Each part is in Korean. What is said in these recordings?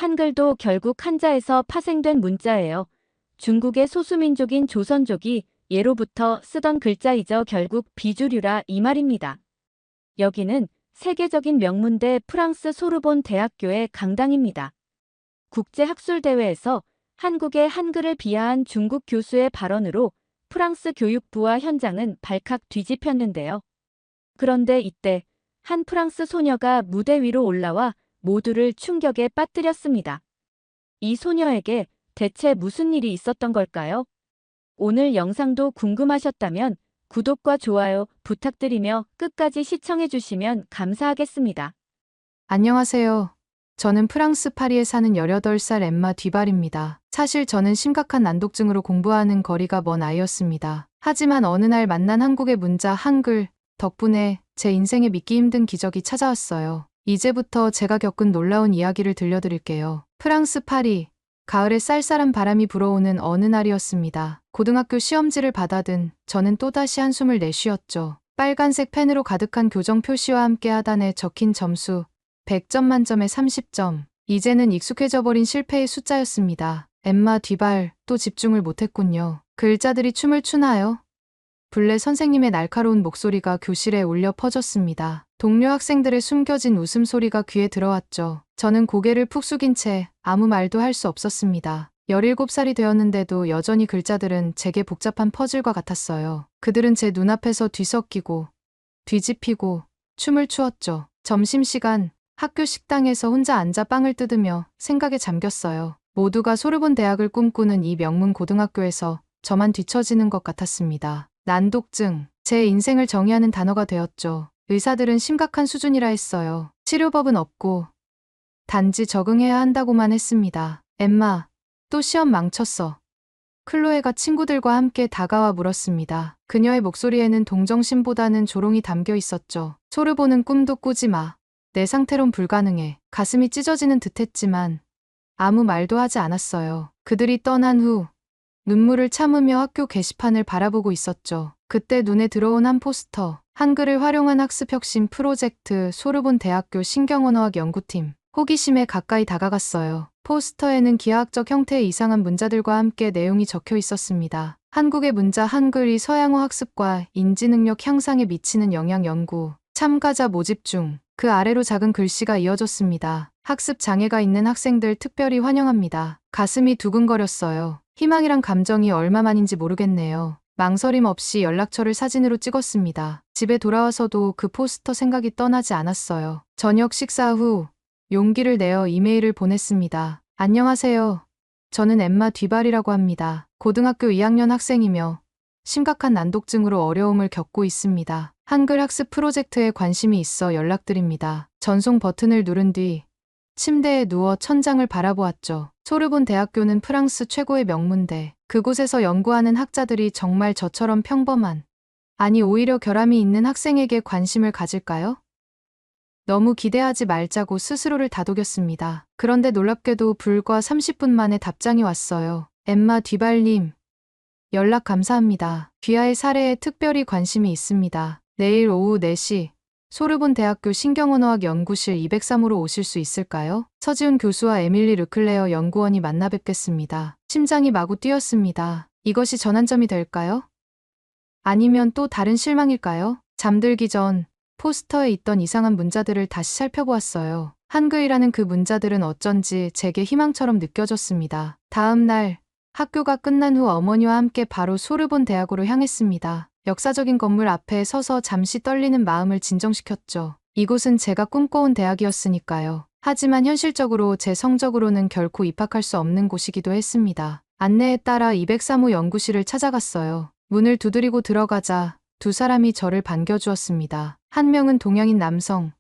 한글도 결국 한자에서 파생된 문자예요. 중국의 소수민족인 조선족이 예로부터 쓰던 글자이죠. 결국 비주류라 이 말입니다. 여기는 세계적인 명문대 프랑스 소르본 대학교의 강당입니다. 국제학술대회에서 한국의 한글을 비하한 중국 교수의 발언으로 프랑스 교육부와 현장은 발칵 뒤집혔는데요. 그런데 이때 한 프랑스 소녀가 무대 위로 올라와 모두를 충격에 빠뜨렸습니다. 이 소녀에게 대체 무슨 일이 있었던 걸까요? 오늘 영상도 궁금하셨다면 구독과 좋아요 부탁드리며 끝까지 시청해주시면 감사하겠습니다. 안녕하세요. 저는 프랑스 파리에 사는 18살 엠마 뒤발입니다. 사실 저는 심각한 난독증으로 공부하는 거리가 먼 아이였습니다. 하지만 어느 날 만난 한국의 문자 한글 덕분에 제 인생에 믿기 힘든 기적이 찾아왔어요. 이제부터 제가 겪은 놀라운 이야기를 들려드릴게요. 프랑스 파리, 가을에 쌀쌀한 바람이 불어오는 어느 날이었습니다. 고등학교 시험지를 받아든 저는 또다시 한숨을 내쉬었죠. 빨간색 펜으로 가득한 교정 표시와 함께 하단에 적힌 점수 100점 만점에 30점. 이제는 익숙해져 버린 실패의 숫자였습니다. 엠마 뒤발, 또 집중을 못했군요. 글자들이 춤을 추나요? 블레 선생님의 날카로운 목소리가 교실에 울려 퍼졌습니다. 동료 학생들의 숨겨진 웃음소리가 귀에 들어왔죠. 저는 고개를 푹 숙인 채 아무 말도 할 수 없었습니다. 17살이 되었는데도 여전히 글자들은 제게 복잡한 퍼즐과 같았어요. 그들은 제 눈앞에서 뒤섞이고 뒤집히고 춤을 추었죠. 점심시간 학교 식당에서 혼자 앉아 빵을 뜯으며 생각에 잠겼어요. 모두가 소르본 대학을 꿈꾸는 이 명문 고등학교에서 저만 뒤처지는 것 같았습니다. 난독증, 제 인생을 정의하는 단어가 되었죠. 의사들은 심각한 수준이라 했어요. 치료법은 없고 단지 적응해야 한다고만 했습니다. 엠마, 또 시험 망쳤어. 클로에가 친구들과 함께 다가와 물었습니다. 그녀의 목소리에는 동정심보다는 조롱이 담겨 있었죠. 소르본은 꿈도 꾸지 마. 내 상태론 불가능해. 가슴이 찢어지는 듯했지만 아무 말도 하지 않았어요. 그들이 떠난 후 눈물을 참으며 학교 게시판을 바라보고 있었죠. 그때 눈에 들어온 한 포스터. 한글을 활용한 학습 혁신 프로젝트 소르본 대학교 신경언어학 연구팀. 호기심에 가까이 다가갔어요. 포스터에는 기하학적 형태의 이상한 문자들과 함께 내용이 적혀 있었습니다. 한국의 문자 한글이 서양어 학습과 인지능력 향상에 미치는 영향 연구. 참가자 모집 중. 그 아래로 작은 글씨가 이어졌습니다. 학습 장애가 있는 학생들 특별히 환영합니다. 가슴이 두근거렸어요. 희망이란 감정이 얼마만인지 모르겠네요. 망설임 없이 연락처를 사진으로 찍었습니다. 집에 돌아와서도 그 포스터 생각이 떠나지 않았어요. 저녁 식사 후 용기를 내어 이메일을 보냈습니다. 안녕하세요. 저는 엠마 뒤발이라고 합니다. 고등학교 2학년 학생이며 심각한 난독증으로 어려움을 겪고 있습니다. 한글 학습 프로젝트에 관심이 있어 연락드립니다. 전송 버튼을 누른 뒤 침대에 누워 천장을 바라보았죠. 소르본 대학교는 프랑스 최고의 명문대. 그곳에서 연구하는 학자들이 정말 저처럼 평범한, 아니 오히려 결함이 있는 학생에게 관심을 가질까요? 너무 기대하지 말자고 스스로를 다독였습니다. 그런데 놀랍게도 불과 30분 만에 답장이 왔어요. 엠마 뒤발님, 연락 감사합니다. 귀하의 사례에 특별히 관심이 있습니다. 내일 오후 4시 소르본 대학교 신경언어학 연구실 203호로 오실 수 있을까요? 서지훈 교수와 에밀리 르클레어 연구원이 만나 뵙겠습니다. 심장이 마구 뛰었습니다. 이것이 전환점이 될까요? 아니면 또 다른 실망일까요? 잠들기 전 포스터에 있던 이상한 문자들을 다시 살펴보았어요. 한글이라는 그 문자들은 어쩐지 제게 희망처럼 느껴졌습니다. 다음 날 학교가 끝난 후 어머니와 함께 바로 소르본 대학으로 향했습니다. 역사적인 건물 앞에 서서 잠시 떨리는 마음을 진정시켰죠. 이곳은 제가 꿈꿔온 대학이었으니까요. 하지만 현실적으로 제 성적으로는 결코 입학할 수 없는 곳이기도 했습니다. 안내에 따라 203호 연구실을 찾아갔어요. 문을 두드리고 들어가자 두 사람이 저를 반겨주었습니다. 한 명은 동양인 남성,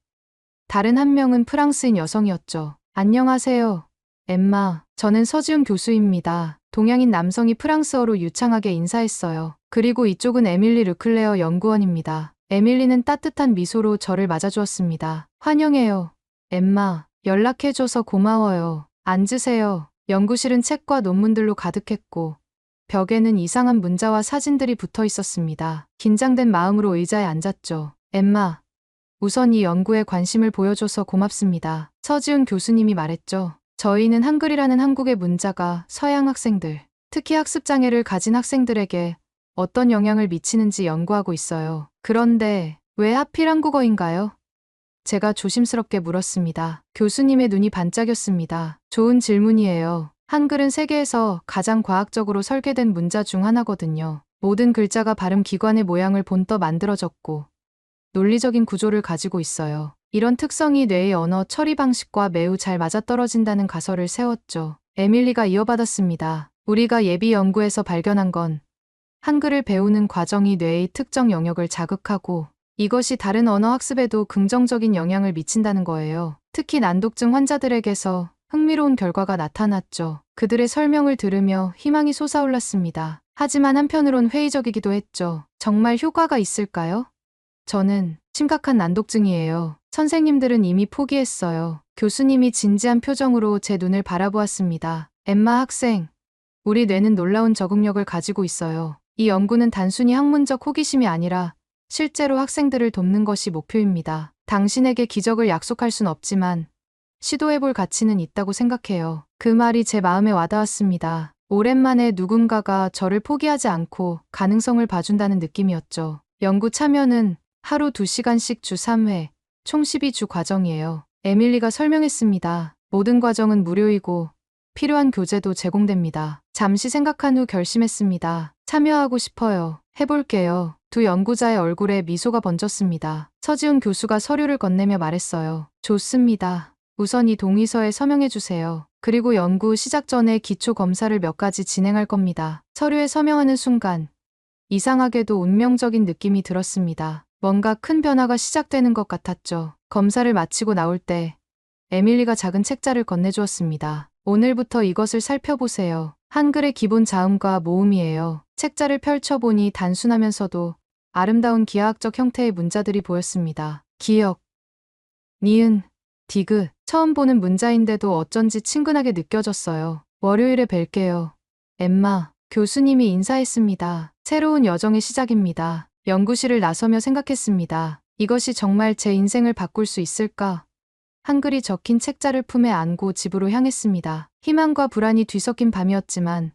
다른 한 명은 프랑스인 여성이었죠. 안녕하세요, 엠마. 저는 서지훈 교수입니다. 동양인 남성이 프랑스어로 유창하게 인사했어요. 그리고 이쪽은 에밀리 르클레어 연구원입니다. 에밀리는 따뜻한 미소로 저를 맞아주었습니다. 환영해요, 엠마. 연락해줘서 고마워요. 앉으세요. 연구실은 책과 논문들로 가득했고 벽에는 이상한 문자와 사진들이 붙어 있었습니다. 긴장된 마음으로 의자에 앉았죠. 엠마, 우선 이 연구에 관심을 보여줘서 고맙습니다. 서지훈 교수님이 말했죠. 저희는 한글이라는 한국의 문자가 서양 학생들, 특히 학습장애를 가진 학생들에게 어떤 영향을 미치는지 연구하고 있어요. 그런데 왜 하필 한국어인가요? 제가 조심스럽게 물었습니다. 교수님의 눈이 반짝였습니다. 좋은 질문이에요. 한글은 세계에서 가장 과학적으로 설계된 문자 중 하나거든요. 모든 글자가 발음 기관의 모양을 본떠 만들어졌고 논리적인 구조를 가지고 있어요. 이런 특성이 뇌의 언어 처리 방식과 매우 잘 맞아떨어진다는 가설을 세웠죠. 에밀리가 이어받았습니다. 우리가 예비 연구에서 발견한 건 한글을 배우는 과정이 뇌의 특정 영역을 자극하고 이것이 다른 언어 학습에도 긍정적인 영향을 미친다는 거예요. 특히 난독증 환자들에게서 흥미로운 결과가 나타났죠. 그들의 설명을 들으며 희망이 솟아올랐습니다. 하지만 한편으론 회의적이기도 했죠. 정말 효과가 있을까요? 저는 심각한 난독증이에요. 선생님들은 이미 포기했어요. 교수님이 진지한 표정으로 제 눈을 바라보았습니다. 엠마 학생, 우리 뇌는 놀라운 적응력을 가지고 있어요. 이 연구는 단순히 학문적 호기심이 아니라 실제로 학생들을 돕는 것이 목표입니다. 당신에게 기적을 약속할 순 없지만 시도해볼 가치는 있다고 생각해요. 그 말이 제 마음에 와닿았습니다. 오랜만에 누군가가 저를 포기하지 않고 가능성을 봐준다는 느낌이었죠. 연구 참여는 하루 2시간씩 주 3회, 총 12주 과정이에요. 에밀리가 설명했습니다. 모든 과정은 무료이고 필요한 교재도 제공됩니다. 잠시 생각한 후 결심했습니다. 참여하고 싶어요. 해볼게요. 두 연구자의 얼굴에 미소가 번졌습니다. 서지훈 교수가 서류를 건네며 말했어요. 좋습니다. 우선 이 동의서에 서명해주세요. 그리고 연구 시작 전에 기초 검사를 몇 가지 진행할 겁니다. 서류에 서명하는 순간 이상하게도 운명적인 느낌이 들었습니다. 뭔가 큰 변화가 시작되는 것 같았죠. 검사를 마치고 나올 때 에밀리가 작은 책자를 건네주었습니다. 오늘부터 이것을 살펴보세요. 한글의 기본 자음과 모음이에요. 책자를 펼쳐보니 단순하면서도 아름다운 기하학적 형태의 문자들이 보였습니다. 기역, 니은, 디귿. 처음 보는 문자인데도 어쩐지 친근하게 느껴졌어요. 월요일에 뵐게요. 엠마, 교수님이 인사했습니다. 새로운 여정의 시작입니다. 연구실을 나서며 생각했습니다. 이것이 정말 제 인생을 바꿀 수 있을까? 한글이 적힌 책자를 품에 안고 집으로 향했습니다. 희망과 불안이 뒤섞인 밤이었지만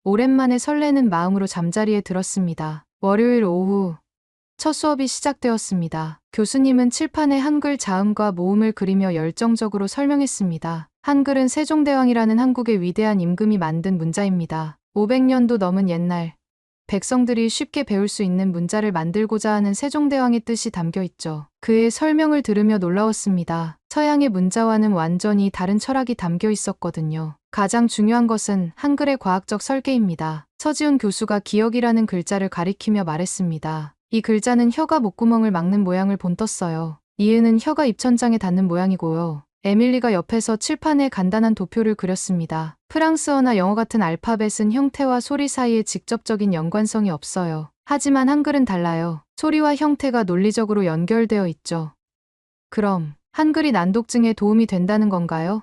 오랜만에 설레는 마음으로 잠자리에 들었습니다. 월요일 오후 첫 수업이 시작되었습니다. 교수님은 칠판에 한글 자음과 모음을 그리며 열정적으로 설명했습니다. 한글은 세종대왕이라는 한국의 위대한 임금이 만든 문자입니다. 500년도 넘은 옛날 백성들이 쉽게 배울 수 있는 문자를 만들고자 하는 세종대왕의 뜻이 담겨 있죠. 그의 설명을 들으며 놀라웠습니다. 서양의 문자와는 완전히 다른 철학이 담겨 있었거든요. 가장 중요한 것은 한글의 과학적 설계입니다. 서지훈 교수가 기역이라는 글자를 가리키며 말했습니다. 이 글자는 혀가 목구멍을 막는 모양을 본떴어요. 니은은 혀가 입천장에 닿는 모양이고요. 에밀리가 옆에서 칠판에 간단한 도표를 그렸습니다. 프랑스어나 영어 같은 알파벳은 형태와 소리 사이에 직접적인 연관성이 없어요. 하지만 한글은 달라요. 소리와 형태가 논리적으로 연결되어 있죠. 그럼 한글이 난독증에 도움이 된다는 건가요?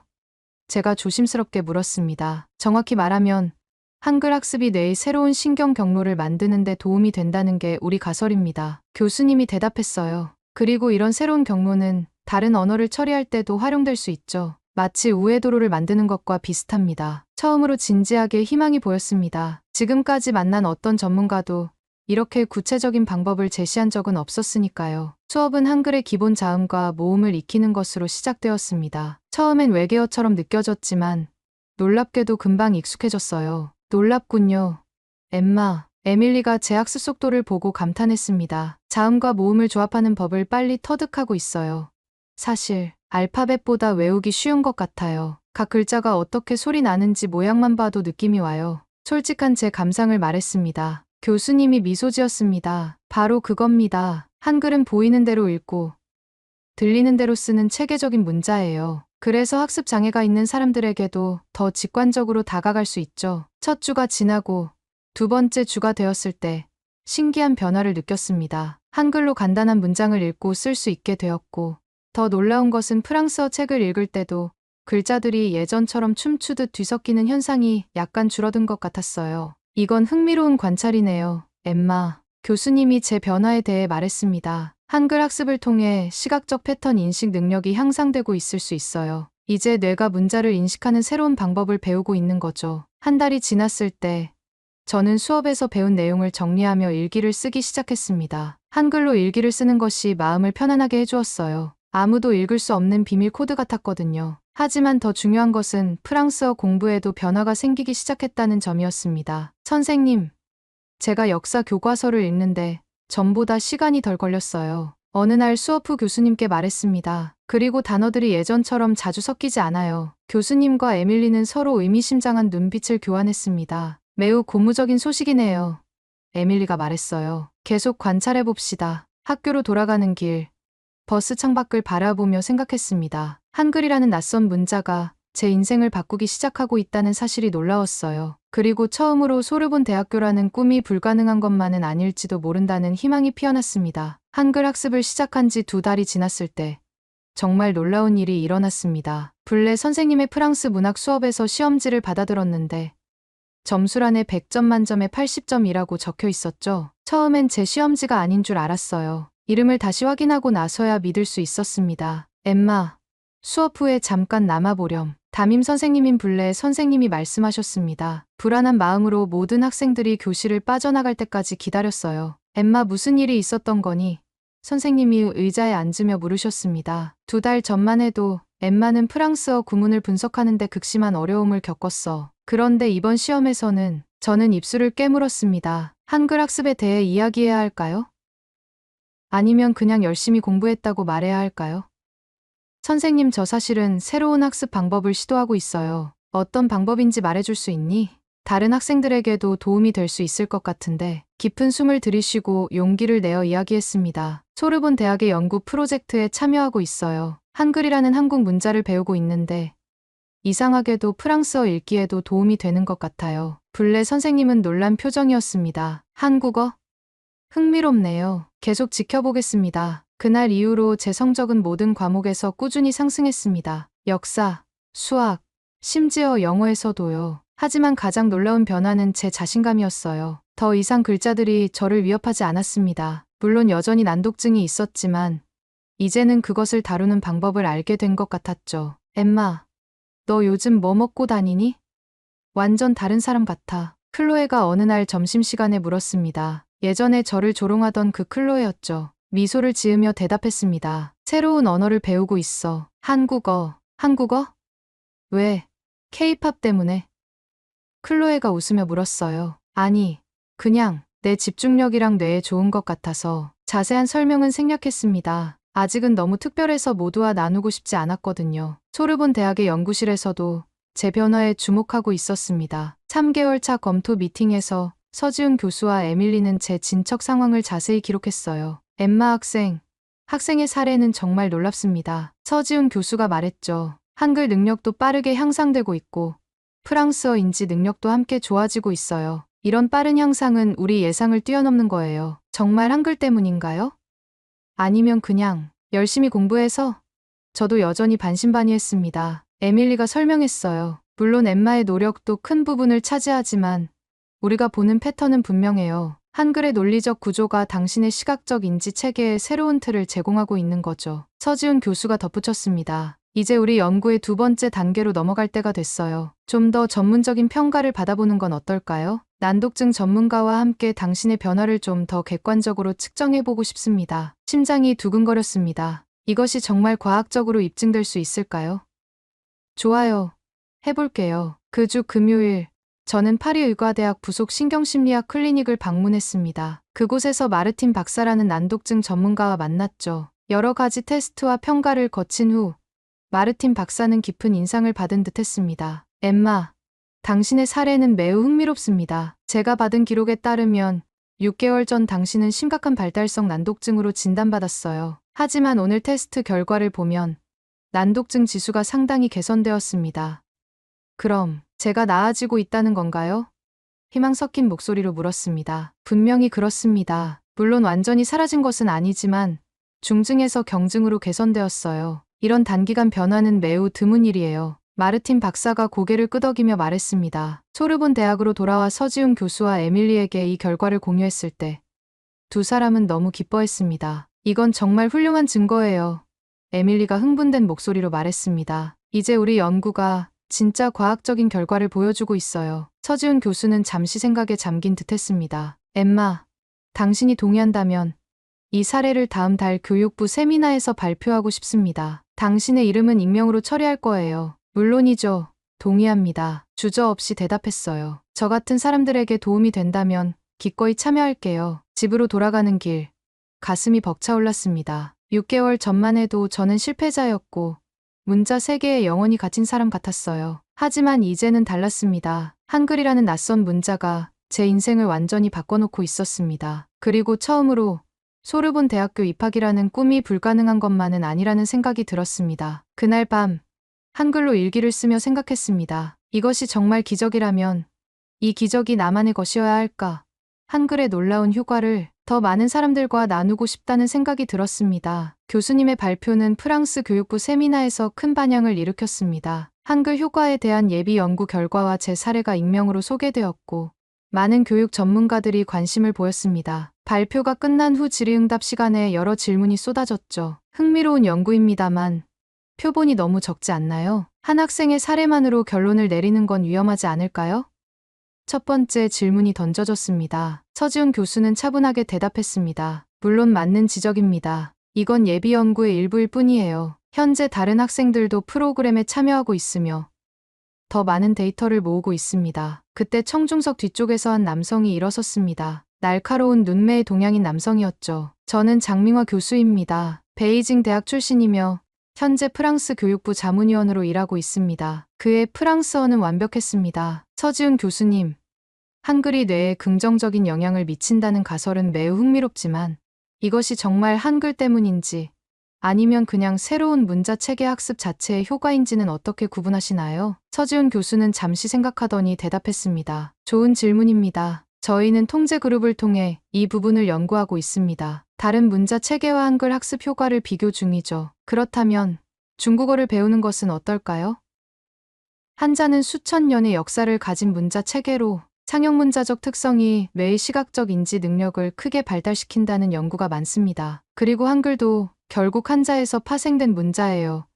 제가 조심스럽게 물었습니다. 정확히 말하면 한글 학습이 뇌의 새로운 신경 경로를 만드는 데 도움이 된다는 게 우리 가설입니다. 교수님이 대답했어요. 그리고 이런 새로운 경로는 다른 언어를 처리할 때도 활용될 수 있죠. 마치 우회도로를 만드는 것과 비슷합니다. 처음으로 진지하게 희망이 보였습니다. 지금까지 만난 어떤 전문가도 이렇게 구체적인 방법을 제시한 적은 없었으니까요. 수업은 한글의 기본 자음과 모음을 익히는 것으로 시작되었습니다. 처음엔 외계어처럼 느껴졌지만 놀랍게도 금방 익숙해졌어요. 놀랍군요. 엠마, 에밀리가 제 학습 속도를 보고 감탄했습니다. 자음과 모음을 조합하는 법을 빨리 터득하고 있어요. 사실 알파벳보다 외우기 쉬운 것 같아요. 각 글자가 어떻게 소리 나는지 모양만 봐도 느낌이 와요. 솔직한 제 감상을 말했습니다. 교수님이 미소 지었습니다. 바로 그겁니다. 한글은 보이는 대로 읽고 들리는 대로 쓰는 체계적인 문자예요. 그래서 학습 장애가 있는 사람들에게도 더 직관적으로 다가갈 수 있죠. 첫 주가 지나고 두 번째 주가 되었을 때 신기한 변화를 느꼈습니다. 한글로 간단한 문장을 읽고 쓸 수 있게 되었고, 더 놀라운 것은 프랑스어 책을 읽을 때도 글자들이 예전처럼 춤추듯 뒤섞이는 현상이 약간 줄어든 것 같았어요. 이건 흥미로운 관찰이네요. 엠마, 교수님이 제 변화에 대해 말했습니다. 한글 학습을 통해 시각적 패턴 인식 능력이 향상되고 있을 수 있어요. 이제 뇌가 문자를 인식하는 새로운 방법을 배우고 있는 거죠. 한 달이 지났을 때 저는 수업에서 배운 내용을 정리하며 일기를 쓰기 시작했습니다. 한글로 일기를 쓰는 것이 마음을 편안하게 해주었어요. 아무도 읽을 수 없는 비밀 코드 같았거든요. 하지만 더 중요한 것은 프랑스어 공부에도 변화가 생기기 시작했다는 점이었습니다. 선생님, 제가 역사 교과서를 읽는데 전보다 시간이 덜 걸렸어요. 어느 날 수업 후 교수님께 말했습니다. 그리고 단어들이 예전처럼 자주 섞이지 않아요. 교수님과 에밀리는 서로 의미심장한 눈빛을 교환했습니다. 매우 고무적인 소식이네요. 에밀리가 말했어요. 계속 관찰해 봅시다. 학교로 돌아가는 길, 버스 창밖을 바라보며 생각했습니다. 한글이라는 낯선 문자가 제 인생을 바꾸기 시작하고 있다는 사실이 놀라웠어요. 그리고 처음으로 소르본 대학교라는 꿈이 불가능한 것만은 아닐지도 모른다는 희망이 피어났습니다. 한글 학습을 시작한 지 2달이 지났을 때 정말 놀라운 일이 일어났습니다. 블레 선생님의 프랑스 문학 수업에서 시험지를 받아들었는데 점수란에 100점 만점에 80점이라고 적혀 있었죠. 처음엔 제 시험지가 아닌 줄 알았어요. 이름을 다시 확인하고 나서야 믿을 수 있었습니다. 엠마, 수업 후에 잠깐 남아보렴. 담임 선생님인 블레 선생님이 말씀하셨습니다. 불안한 마음으로 모든 학생들이 교실을 빠져나갈 때까지 기다렸어요. 엠마, 무슨 일이 있었던 거니? 선생님이 의자에 앉으며 물으셨습니다. 2달 전만 해도 엠마는 프랑스어 구문을 분석하는데 극심한 어려움을 겪었어. 그런데 이번 시험에서는 저는 입술을 깨물었습니다. 한글 학습에 대해 이야기해야 할까요? 아니면 그냥 열심히 공부했다고 말해야 할까요? 선생님, 저 사실은 새로운 학습 방법을 시도하고 있어요. 어떤 방법인지 말해줄 수 있니? 다른 학생들에게도 도움이 될 수 있을 것 같은데. 깊은 숨을 들이쉬고 용기를 내어 이야기했습니다. 소르본 대학의 연구 프로젝트에 참여하고 있어요. 한글이라는 한국 문자를 배우고 있는데 이상하게도 프랑스어 읽기에도 도움이 되는 것 같아요. 블레 선생님은 놀란 표정이었습니다. 한국어? 흥미롭네요. 계속 지켜보겠습니다. 그날 이후로 제 성적은 모든 과목에서 꾸준히 상승했습니다. 역사, 수학, 심지어 영어에서도요. 하지만 가장 놀라운 변화는 제 자신감이었어요. 더 이상 글자들이 저를 위협하지 않았습니다. 물론 여전히 난독증이 있었지만 이제는 그것을 다루는 방법을 알게 된 것 같았죠. 엠마, 너 요즘 뭐 먹고 다니니? 완전 다른 사람 같아. 클로에가 어느 날 점심시간에 물었습니다. 예전에 저를 조롱하던 그 클로에였죠. 미소를 지으며 대답했습니다. 새로운 언어를 배우고 있어. 한국어. 한국어? 왜? 케이팝 때문에? 클로에가 웃으며 물었어요. 아니, 그냥 내 집중력이랑 뇌에 좋은 것 같아서. 자세한 설명은 생략했습니다. 아직은 너무 특별해서 모두와 나누고 싶지 않았거든요. 소르본 대학의 연구실에서도 제 변화에 주목하고 있었습니다. 3개월 차 검토 미팅에서 서지훈 교수와 에밀리는 제 진척 상황을 자세히 기록했어요. 엠마 학생의 사례는 정말 놀랍습니다. 서지훈 교수가 말했죠. 한글 능력도 빠르게 향상되고 있고 프랑스어 인지 능력도 함께 좋아지고 있어요. 이런 빠른 향상은 우리 예상을 뛰어넘는 거예요. 정말 한글 때문인가요? 아니면 그냥 열심히 공부해서? 저도 여전히 반신반의했습니다. 에밀리가 설명했어요. 물론 엠마의 노력도 큰 부분을 차지하지만 우리가 보는 패턴은 분명해요. 한글의 논리적 구조가 당신의 시각적 인지 체계에 새로운 틀을 제공하고 있는 거죠. 서지훈 교수가 덧붙였습니다. 이제 우리 연구의 2번째 단계로 넘어갈 때가 됐어요. 좀 더 전문적인 평가를 받아보는 건 어떨까요? 난독증 전문가와 함께 당신의 변화를 좀 더 객관적으로 측정해보고 싶습니다. 심장이 두근거렸습니다. 이것이 정말 과학적으로 입증될 수 있을까요? 좋아요. 해볼게요. 그 주 금요일, 저는 파리의과대학 부속 신경심리학 클리닉을 방문했습니다. 그곳에서 마르틴 박사라는 난독증 전문가와 만났죠. 여러 가지 테스트와 평가를 거친 후 마르틴 박사는 깊은 인상을 받은 듯 했습니다. 엠마, 당신의 사례는 매우 흥미롭습니다. 제가 받은 기록에 따르면 6개월 전 당신은 심각한 발달성 난독증으로 진단받았어요. 하지만 오늘 테스트 결과를 보면 난독증 지수가 상당히 개선되었습니다. 그럼 제가 나아지고 있다는 건가요? 희망 섞인 목소리로 물었습니다. 분명히 그렇습니다. 물론 완전히 사라진 것은 아니지만 중증에서 경증으로 개선되었어요. 이런 단기간 변화는 매우 드문 일이에요. 마르틴 박사가 고개를 끄덕이며 말했습니다. 소르본 대학으로 돌아와 서지훈 교수와 에밀리에게 이 결과를 공유했을 때 두 사람은 너무 기뻐했습니다. 이건 정말 훌륭한 증거예요. 에밀리가 흥분된 목소리로 말했습니다. 이제 우리 연구가 진짜 과학적인 결과를 보여주고 있어요. 서지훈 교수는 잠시 생각에 잠긴 듯 했습니다. 엠마, 당신이 동의한다면 이 사례를 다음 달 교육부 세미나에서 발표하고 싶습니다. 당신의 이름은 익명으로 처리할 거예요. 물론이죠. 동의합니다. 주저없이 대답했어요. 저 같은 사람들에게 도움이 된다면 기꺼이 참여할게요. 집으로 돌아가는 길, 가슴이 벅차올랐습니다. 6개월 전만 해도 저는 실패자였고 문자 3개에 영원히 갇힌 사람 같았어요. 하지만 이제는 달랐습니다. 한글이라는 낯선 문자가 제 인생을 완전히 바꿔놓고 있었습니다. 그리고 처음으로 소르본 대학교 입학이라는 꿈이 불가능한 것만은 아니라는 생각이 들었습니다. 그날 밤 한글로 일기를 쓰며 생각했습니다. 이것이 정말 기적이라면 이 기적이 나만의 것이어야 할까? 한글의 놀라운 효과를 더 많은 사람들과 나누고 싶다는 생각이 들었습니다. 교수님의 발표는 프랑스 교육부 세미나에서 큰 반향을 일으켰습니다. 한글 효과에 대한 예비 연구 결과와 제 사례가 익명으로 소개되었고 많은 교육 전문가들이 관심을 보였습니다. 발표가 끝난 후 질의응답 시간에 여러 질문이 쏟아졌죠. 흥미로운 연구입니다만 표본이 너무 적지 않나요? 한 학생의 사례만으로 결론을 내리는 건 위험하지 않을까요? 첫 번째 질문이 던져졌습니다. 서지훈 교수는 차분하게 대답했습니다. 물론 맞는 지적입니다. 이건 예비 연구의 일부일 뿐이에요. 현재 다른 학생들도 프로그램에 참여하고 있으며 더 많은 데이터를 모으고 있습니다. 그때 청중석 뒤쪽에서 한 남성이 일어섰습니다. 날카로운 눈매의 동양인 남성이었죠. 저는 장민화 교수입니다. 베이징 대학 출신이며 현재 프랑스 교육부 자문위원으로 일하고 있습니다. 그의 프랑스어는 완벽했습니다. 서지훈 교수님, 한글이 뇌에 긍정적인 영향을 미친다는 가설은 매우 흥미롭지만 이것이 정말 한글 때문인지 아니면 그냥 새로운 문자 체계 학습 자체의 효과인지는 어떻게 구분하시나요? 서지훈 교수는 잠시 생각하더니 대답했습니다. 좋은 질문입니다. 저희는 통제 그룹을 통해 이 부분을 연구하고 있습니다. 다른 문자 체계와 한글 학습 효과를 비교 중이죠. 그렇다면 중국어를 배우는 것은 어떨까요? 한자는 수천 년의 역사를 가진 문자 체계로 상형문자적 특성이 뇌의 시각적 인지 능력을 크게 발달시킨다는 연구가 많습니다. 그리고 한글도 결국 한자에서 파생된 문자예요.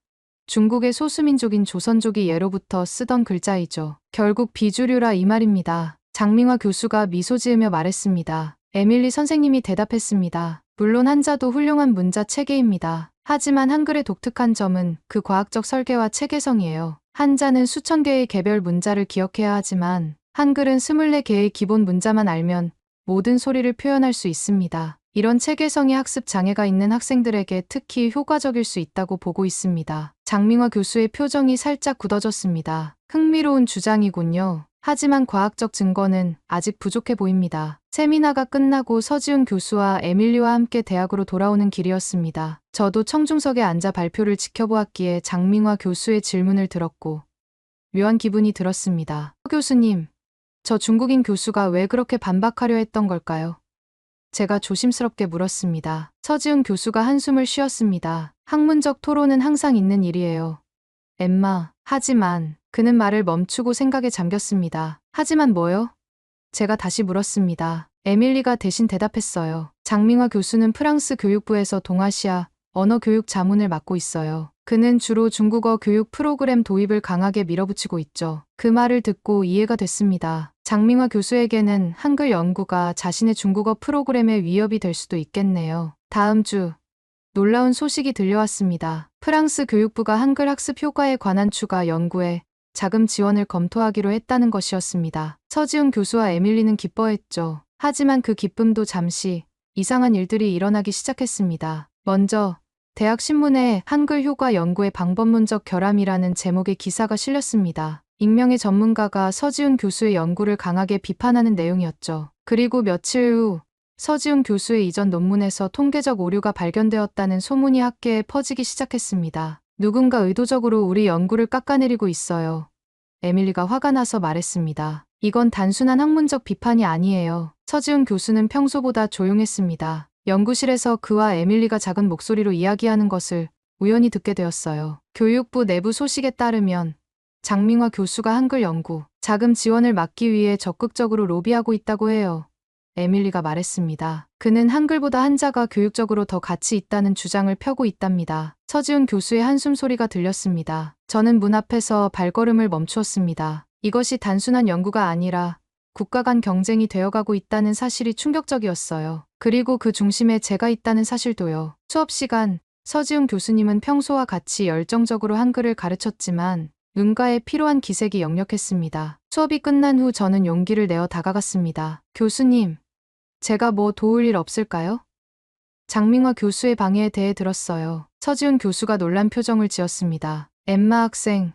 중국의 소수민족인 조선족이 예로부터 쓰던 글자이죠. 결국 비주류라 이 말입니다. 장민화 교수가 미소 지으며 말했습니다. 에밀리 선생님이 대답했습니다. 물론 한자도 훌륭한 문자 체계입니다. 하지만 한글의 독특한 점은 그 과학적 설계와 체계성이에요. 한자는 수천 개의 개별 문자를 기억해야 하지만 한글은 24개의 기본 문자만 알면 모든 소리를 표현할 수 있습니다. 이런 체계성이 학습 장애가 있는 학생들에게 특히 효과적일 수 있다고 보고 있습니다. 장민화 교수의 표정이 살짝 굳어졌습니다. 흥미로운 주장이군요. 하지만 과학적 증거는 아직 부족해 보입니다. 세미나가 끝나고 서지훈 교수와 에밀리와 함께 대학으로 돌아오는 길이었습니다. 저도 청중석에 앉아 발표를 지켜보았기에 장민화 교수의 질문을 들었고 묘한 기분이 들었습니다. 서 교수님, 저 중국인 교수가 왜 그렇게 반박하려 했던 걸까요? 제가 조심스럽게 물었습니다. 서지훈 교수가 한숨을 쉬었습니다. 학문적 토론은 항상 있는 일이에요. 엠마, 하지만 그는 말을 멈추고 생각에 잠겼습니다. 하지만 뭐요? 제가 다시 물었습니다. 에밀리가 대신 대답했어요. 장민화 교수는 프랑스 교육부에서 동아시아 언어 교육 자문을 맡고 있어요. 그는 주로 중국어 교육 프로그램 도입을 강하게 밀어붙이고 있죠. 그 말을 듣고 이해가 됐습니다. 장민화 교수에게는 한글 연구가 자신의 중국어 프로그램에 위협이 될 수도 있겠네요. 다음 주 놀라운 소식이 들려왔습니다. 프랑스 교육부가 한글 학습 효과에 관한 추가 연구에 자금 지원을 검토하기로 했다는 것이었습니다. 서지훈 교수와 에밀리는 기뻐했죠. 하지만 그 기쁨도 잠시 이상한 일들이 일어나기 시작했습니다. 먼저 대학 신문에 한글 효과 연구의 방법론적 결함이라는 제목의 기사가 실렸습니다. 익명의 전문가가 서지훈 교수의 연구를 강하게 비판하는 내용이었죠. 그리고 며칠 후 서지훈 교수의 이전 논문에서 통계적 오류가 발견되었다는 소문이 학계에 퍼지기 시작했습니다. 누군가 의도적으로 우리 연구를 깎아내리고 있어요. 에밀리가 화가 나서 말했습니다. 이건 단순한 학문적 비판이 아니에요. 서지훈 교수는 평소보다 조용했습니다. 연구실에서 그와 에밀리가 작은 목소리로 이야기하는 것을 우연히 듣게 되었어요. 교육부 내부 소식에 따르면 장민화 교수가 한글 연구, 자금 지원을 막기 위해 적극적으로 로비하고 있다고 해요. 에밀리가 말했습니다. 그는 한글보다 한자가 교육적으로 더 가치 있다는 주장을 펴고 있답니다. 서지훈 교수의 한숨 소리가 들렸습니다. 저는 문 앞에서 발걸음을 멈추었습니다. 이것이 단순한 연구가 아니라 국가 간 경쟁이 되어가고 있다는 사실이 충격적이었어요. 그리고 그 중심에 제가 있다는 사실도요. 수업 시간, 서지훈 교수님은 평소와 같이 열정적으로 한글을 가르쳤지만 누군가에 필요한 기색이 역력했습니다. 수업이 끝난 후 저는 용기를 내어 다가갔습니다. 교수님, 제가 뭐 도울 일 없을까요? 장민화 교수의 방해에 대해 들었어요. 서지훈 교수가 놀란 표정을 지었습니다. 엠마 학생,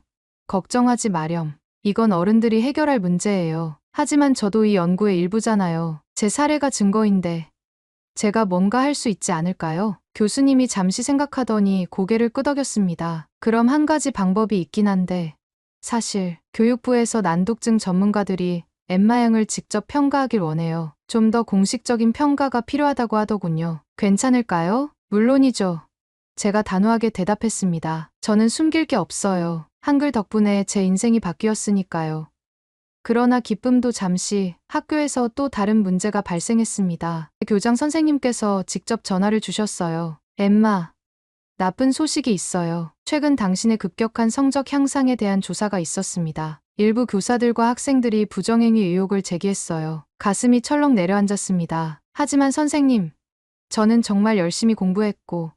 걱정하지 마렴. 이건 어른들이 해결할 문제예요. 하지만 저도 이 연구의 일부잖아요. 제 사례가 증거인데 제가 뭔가 할 수 있지 않을까요? 교수님이 잠시 생각하더니 고개를 끄덕였습니다. 그럼 한 가지 방법이 있긴 한데 사실 교육부에서 난독증 전문가들이 엠마 양을 직접 평가하길 원해요. 좀 더 공식적인 평가가 필요하다고 하더군요. 괜찮을까요? 물론이죠. 제가 단호하게 대답했습니다. 저는 숨길 게 없어요. 한글 덕분에 제 인생이 바뀌었으니까요. 그러나 기쁨도 잠시 학교에서 또 다른 문제가 발생했습니다. 교장 선생님께서 직접 전화를 주셨어요. 엠마, 나쁜 소식이 있어요. 최근 당신의 급격한 성적 향상에 대한 조사가 있었습니다. 일부 교사들과 학생들이 부정행위 의혹을 제기했어요. 가슴이 철렁 내려앉았습니다. 하지만 선생님, 저는 정말 열심히 공부했고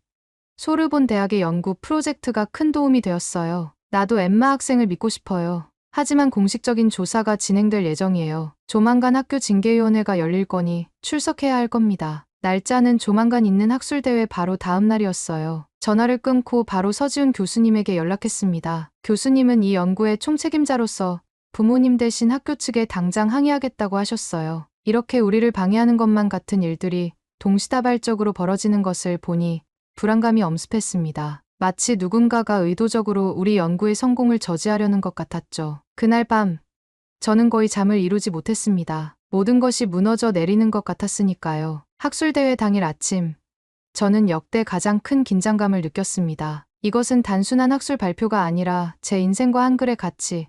소르본 대학의 연구 프로젝트가 큰 도움이 되었어요. 나도 엠마 학생을 믿고 싶어요. 하지만 공식적인 조사가 진행될 예정이에요. 조만간 학교 징계위원회가 열릴 거니 출석해야 할 겁니다. 날짜는 조만간 있는 학술대회 바로 다음 날이었어요. 전화를 끊고 바로 서지훈 교수님에게 연락했습니다. 교수님은 이 연구의 총책임자로서 부모님 대신 학교 측에 당장 항의하겠다고 하셨어요. 이렇게 우리를 방해하는 것만 같은 일들이 동시다발적으로 벌어지는 것을 보니 불안감이 엄습했습니다. 마치 누군가가 의도적으로 우리 연구의 성공을 저지하려는 것 같았죠. 그날 밤, 저는 거의 잠을 이루지 못했습니다. 모든 것이 무너져 내리는 것 같았으니까요. 학술대회 당일 아침, 저는 역대 가장 큰 긴장감을 느꼈습니다. 이것은 단순한 학술 발표가 아니라 제 인생과 한글의 가치,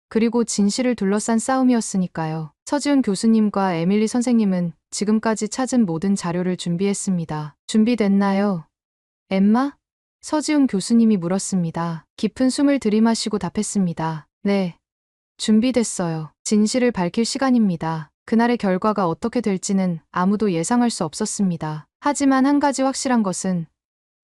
그리고 진실을 둘러싼 싸움이었으니까요. 서지훈 교수님과 에밀리 선생님은 지금까지 찾은 모든 자료를 준비했습니다. 준비됐나요? 엠마? 서지훈 교수님이 물었습니다. 깊은 숨을 들이마시고 답했습니다. 네. 준비됐어요. 진실을 밝힐 시간입니다. 그날의 결과가 어떻게 될지는 아무도 예상할 수 없었습니다. 하지만 한 가지 확실한 것은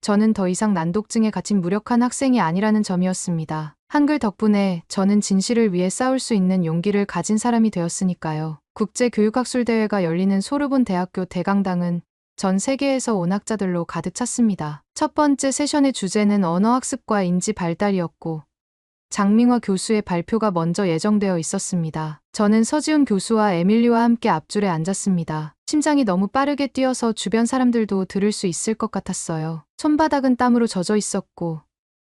저는 더 이상 난독증에 갇힌 무력한 학생이 아니라는 점이었습니다. 한글 덕분에 저는 진실을 위해 싸울 수 있는 용기를 가진 사람이 되었으니까요. 국제교육학술대회가 열리는 소르본 대학교 대강당은 전 세계에서 온 학자들로 가득 찼습니다. 첫 번째 세션의 주제는 언어학습과 인지 발달이었고 장민화 교수의 발표가 먼저 예정되어 있었습니다. 저는 서지훈 교수와 에밀리와 함께 앞줄에 앉았습니다. 심장이 너무 빠르게 뛰어서 주변 사람들도 들을 수 있을 것 같았어요. 손바닥은 땀으로 젖어 있었고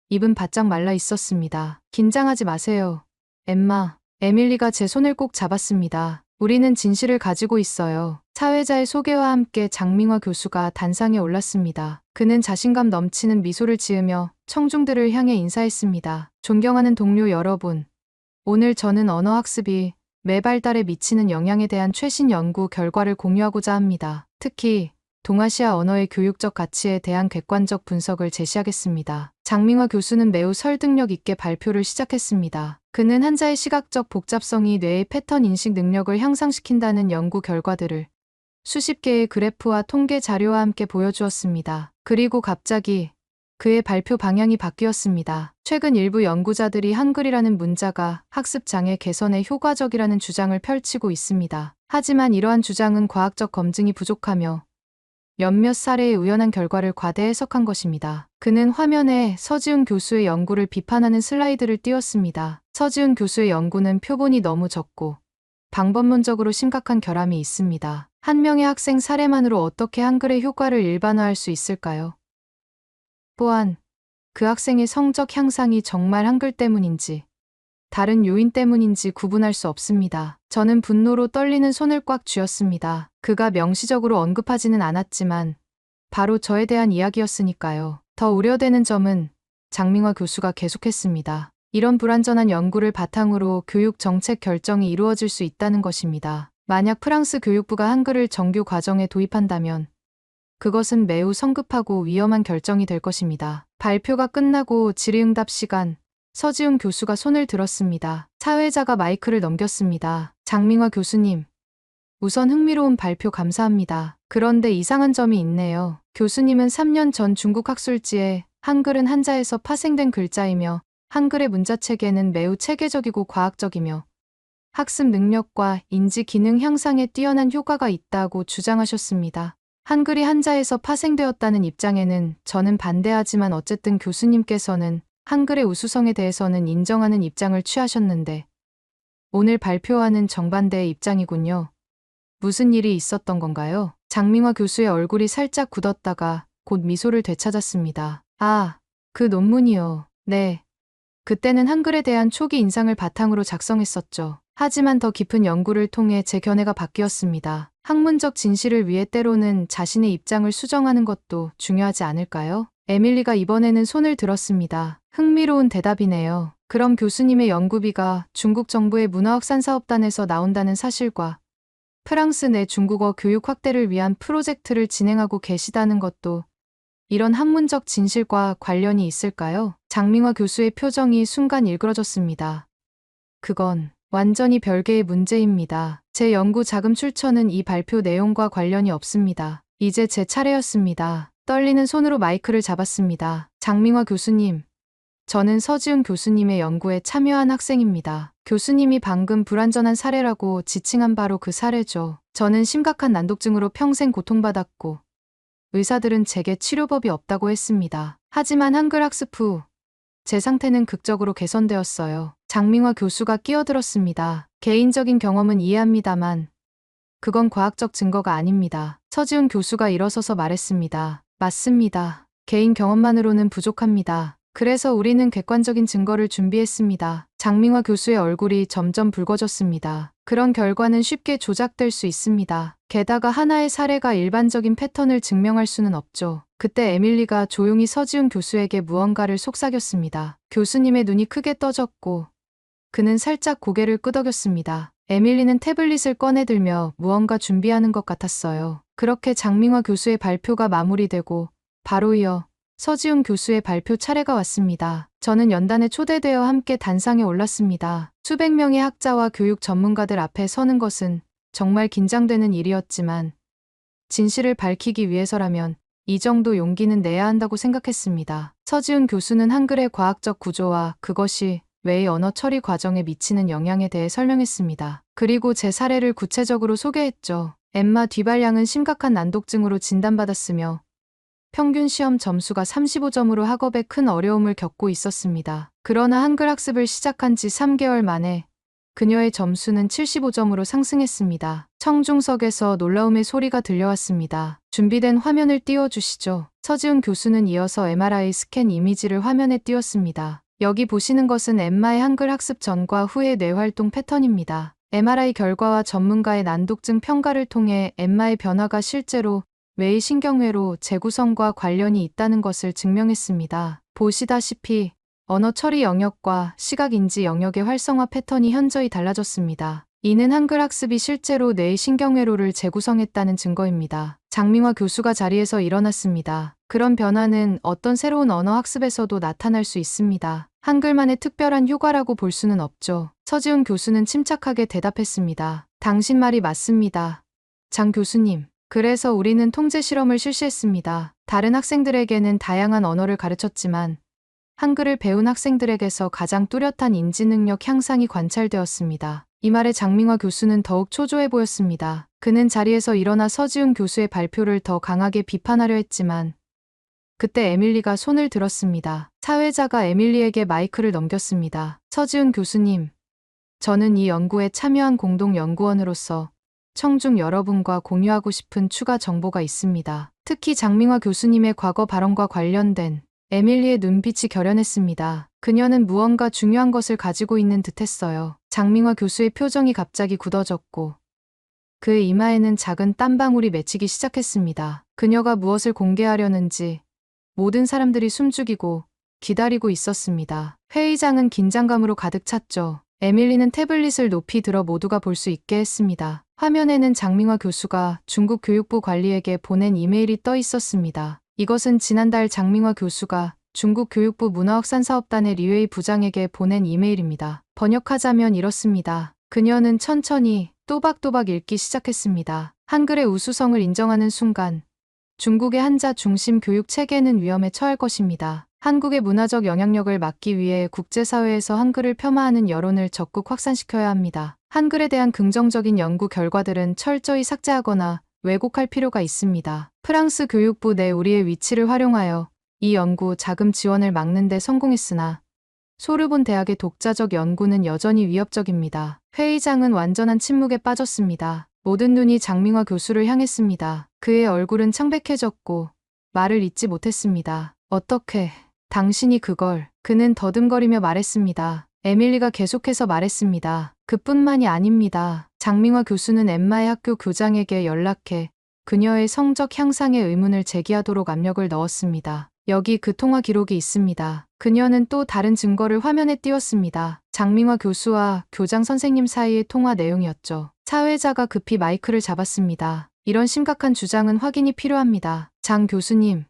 입은 바짝 말라 있었습니다. 긴장하지 마세요. 엠마. 에밀리가 제 손을 꼭 잡았습니다. 우리는 진실을 가지고 있어요. 사회자의 소개와 함께 장민화 교수가 단상에 올랐습니다. 그는 자신감 넘치는 미소를 지으며 청중들을 향해 인사했습니다. 존경하는 동료 여러분, 오늘 저는 언어학습이 매 발달에 미치는 영향에 대한 최신 연구 결과를 공유하고자 합니다. 특히 동아시아 언어의 교육적 가치에 대한 객관적 분석을 제시하겠습니다. 장민화 교수는 매우 설득력 있게 발표를 시작했습니다. 그는 한자의 시각적 복잡성이 뇌의 패턴 인식 능력을 향상시킨다는 연구 결과들을 수십 개의 그래프와 통계 자료와 함께 보여주었습니다. 그리고 갑자기 그의 발표 방향이 바뀌었습니다. 최근 일부 연구자들이 한글이라는 문자가 학습 장애 개선에 효과적이라는 주장을 펼치고 있습니다. 하지만 이러한 주장은 과학적 검증이 부족하며 몇몇 사례의 우연한 결과를 과대 해석한 것입니다. 그는 화면에 서지훈 교수의 연구를 비판하는 슬라이드를 띄웠습니다. 서지훈 교수의 연구는 표본이 너무 적고 방법론적으로 심각한 결함이 있습니다. 한 명의 학생 사례만으로 어떻게 한글의 효과를 일반화할 수 있을까요? 또한 그 학생의 성적 향상이 정말 한글 때문인지 다른 요인 때문인지 구분할 수 없습니다. 저는 분노로 떨리는 손을 꽉 쥐었습니다. 그가 명시적으로 언급하지는 않았지만 바로 저에 대한 이야기였으니까요. 더 우려되는 점은 장민화 교수가 계속했습니다. 이런 불완전한 연구를 바탕으로 교육 정책 결정이 이루어질 수 있다는 것입니다. 만약 프랑스 교육부가 한글을 정규 과정에 도입한다면 그것은 매우 성급하고 위험한 결정이 될 것입니다. 발표가 끝나고 질의응답 시간, 서지훈 교수가 손을 들었습니다. 사회자가 마이크를 넘겼습니다. 장민화 교수님, 우선 흥미로운 발표 감사합니다. 그런데 이상한 점이 있네요. 교수님은 3년 전 중국 학술지에 한글은 한자에서 파생된 글자이며 한글의 문자체계는 매우 체계적이고 과학적이며 학습 능력과 인지 기능 향상에 뛰어난 효과가 있다고 주장하셨습니다. 한글이 한자에서 파생되었다는 입장에는 저는 반대하지만 어쨌든 교수님께서는 한글의 우수성에 대해서는 인정하는 입장을 취하셨는데 오늘 발표와는 정반대의 입장이군요. 무슨 일이 있었던 건가요? 장민화 교수의 얼굴이 살짝 굳었다가 곧 미소를 되찾았습니다. 아, 그 논문이요. 네. 그때는 한글에 대한 초기 인상을 바탕으로 작성했었죠. 하지만 더 깊은 연구를 통해 제 견해가 바뀌었습니다. 학문적 진실을 위해 때로는 자신의 입장을 수정하는 것도 중요하지 않을까요? 에밀리가 이번에는 손을 들었습니다. 흥미로운 대답이네요. 그럼 교수님의 연구비가 중국 정부의 문화확산사업단에서 나온다는 사실과 프랑스 내 중국어 교육 확대를 위한 프로젝트를 진행하고 계시다는 것도 이런 학문적 진실과 관련이 있을까요? 장민화 교수의 표정이 순간 일그러졌습니다. 그건 완전히 별개의 문제입니다. 제 연구 자금 출처는 이 발표 내용과 관련이 없습니다. 이제 제 차례였습니다. 떨리는 손으로 마이크를 잡았습니다. 장민화 교수님, 저는 서지훈 교수님의 연구에 참여한 학생입니다. 교수님이 방금 불완전한 사례라고 지칭한 바로 그 사례죠. 저는 심각한 난독증으로 평생 고통받았고 의사들은 제게 치료법이 없다고 했습니다. 하지만 한글 학습 후 제 상태는 극적으로 개선되었어요. 장민화 교수가 끼어들었습니다. 개인적인 경험은 이해합니다만 그건 과학적 증거가 아닙니다. 서지훈 교수가 일어서서 말했습니다. 맞습니다. 개인 경험만으로는 부족합니다. 그래서 우리는 객관적인 증거를 준비했습니다. 장민화 교수의 얼굴이 점점 붉어졌습니다. 그런 결과는 쉽게 조작될 수 있습니다. 게다가 하나의 사례가 일반적인 패턴을 증명할 수는 없죠. 그때 에밀리가 조용히 서지훈 교수에게 무언가를 속삭였습니다. 교수님의 눈이 크게 떠졌고 그는 살짝 고개를 끄덕였습니다. 에밀리는 태블릿을 꺼내들며 무언가 준비하는 것 같았어요. 그렇게 장민화 교수의 발표가 마무리되고 바로 이어 서지훈 교수의 발표 차례가 왔습니다. 저는 연단에 초대되어 함께 단상에 올랐습니다. 수백 명의 학자와 교육 전문가들 앞에 서는 것은 정말 긴장되는 일이었지만 진실을 밝히기 위해서라면 이 정도 용기는 내야 한다고 생각했습니다. 서지훈 교수는 한글의 과학적 구조와 그것이 외의 언어 처리 과정에 미치는 영향에 대해 설명했습니다. 그리고 제 사례를 구체적으로 소개했죠. 엠마 뒤발양은 심각한 난독증으로 진단받았으며 평균 시험 점수가 35점으로 학업에 큰 어려움을 겪고 있었습니다. 그러나 한글 학습을 시작한 지 3개월 만에 그녀의 점수는 75점으로 상승했습니다. 청중석에서 놀라움의 소리가 들려왔습니다. 준비된 화면을 띄워주시죠. 서지훈 교수는 이어서 MRI 스캔 이미지를 화면에 띄웠습니다. 여기 보시는 것은 엠마의 한글 학습 전과 후의 뇌활동 패턴입니다. MRI 결과와 전문가의 난독증 평가를 통해 엠마의 변화가 실제로 외의 신경회로 재구성과 관련이 있다는 것을 증명했습니다. 보시다시피 언어 처리 영역과 시각 인지 영역의 활성화 패턴이 현저히 달라졌습니다. 이는 한글 학습이 실제로 뇌의 신경회로를 재구성했다는 증거입니다. 장민화 교수가 자리에서 일어났습니다. 그런 변화는 어떤 새로운 언어 학습에서도 나타날 수 있습니다. 한글만의 특별한 효과라고 볼 수는 없죠. 서지훈 교수는 침착하게 대답했습니다. 당신 말이 맞습니다. 장 교수님. 그래서 우리는 통제 실험을 실시했습니다. 다른 학생들에게는 다양한 언어를 가르쳤지만 한글을 배운 학생들에게서 가장 뚜렷한 인지 능력 향상이 관찰되었습니다. 이 말에 장민화 교수는 더욱 초조해 보였습니다. 그는 자리에서 일어나 서지훈 교수의 발표를 더 강하게 비판하려 했지만 그때 에밀리가 손을 들었습니다. 사회자가 에밀리에게 마이크를 넘겼습니다. 서지훈 교수님, 저는 이 연구에 참여한 공동연구원으로서 청중 여러분과 공유하고 싶은 추가 정보가 있습니다. 특히 장민화 교수님의 과거 발언과 관련된 에밀리의 눈빛이 결연했습니다. 그녀는 무언가 중요한 것을 가지고 있는 듯했어요. 장민화 교수의 표정이 갑자기 굳어졌고 그의 이마에는 작은 땀방울이 맺히기 시작했습니다. 그녀가 무엇을 공개하려는지 모든 사람들이 숨죽이고 기다리고 있었습니다. 회의장은 긴장감으로 가득 찼죠. 에밀리는 태블릿을 높이 들어 모두가 볼 수 있게 했습니다. 화면에는 장민화 교수가 중국 교육부 관리에게 보낸 이메일이 떠 있었습니다. 이것은 지난달 장민화 교수가 중국 교육부 문화확산사업단의 리웨이 부장에게 보낸 이메일입니다. 번역하자면 이렇습니다. 그녀는 천천히 또박또박 읽기 시작했습니다. 한글의 우수성을 인정하는 순간 중국의 한자 중심 교육 체계는 위험에 처할 것입니다. 한국의 문화적 영향력을 막기 위해 국제사회에서 한글을 폄하하는 여론을 적극 확산시켜야 합니다. 한글에 대한 긍정적인 연구 결과들은 철저히 삭제하거나 왜곡할 필요가 있습니다. 프랑스 교육부 내 우리의 위치를 활용하여 이 연구 자금 지원을 막는 데 성공했으나 소르본 대학의 독자적 연구는 여전히 위협적입니다. 회의장은 완전한 침묵에 빠졌습니다. 모든 눈이 장민화 교수를 향했습니다. 그의 얼굴은 창백해졌고 말을 잇지 못했습니다. 어떻게 당신이 그걸? 그는 더듬거리며 말했습니다. 에밀리가 계속해서 말했습니다. 그뿐만이 아닙니다. 장민화 교수는 엠마의 학교 교장에게 연락해 그녀의 성적 향상에 의문을 제기하도록 압력을 넣었습니다. 여기 그 통화 기록이 있습니다. 그녀는 또 다른 증거를 화면에 띄웠습니다. 장민화 교수와 교장 선생님 사이의 통화 내용이었죠. 사회자가 급히 마이크를 잡았습니다. 이런 심각한 주장은 확인이 필요합니다. 장 교수님,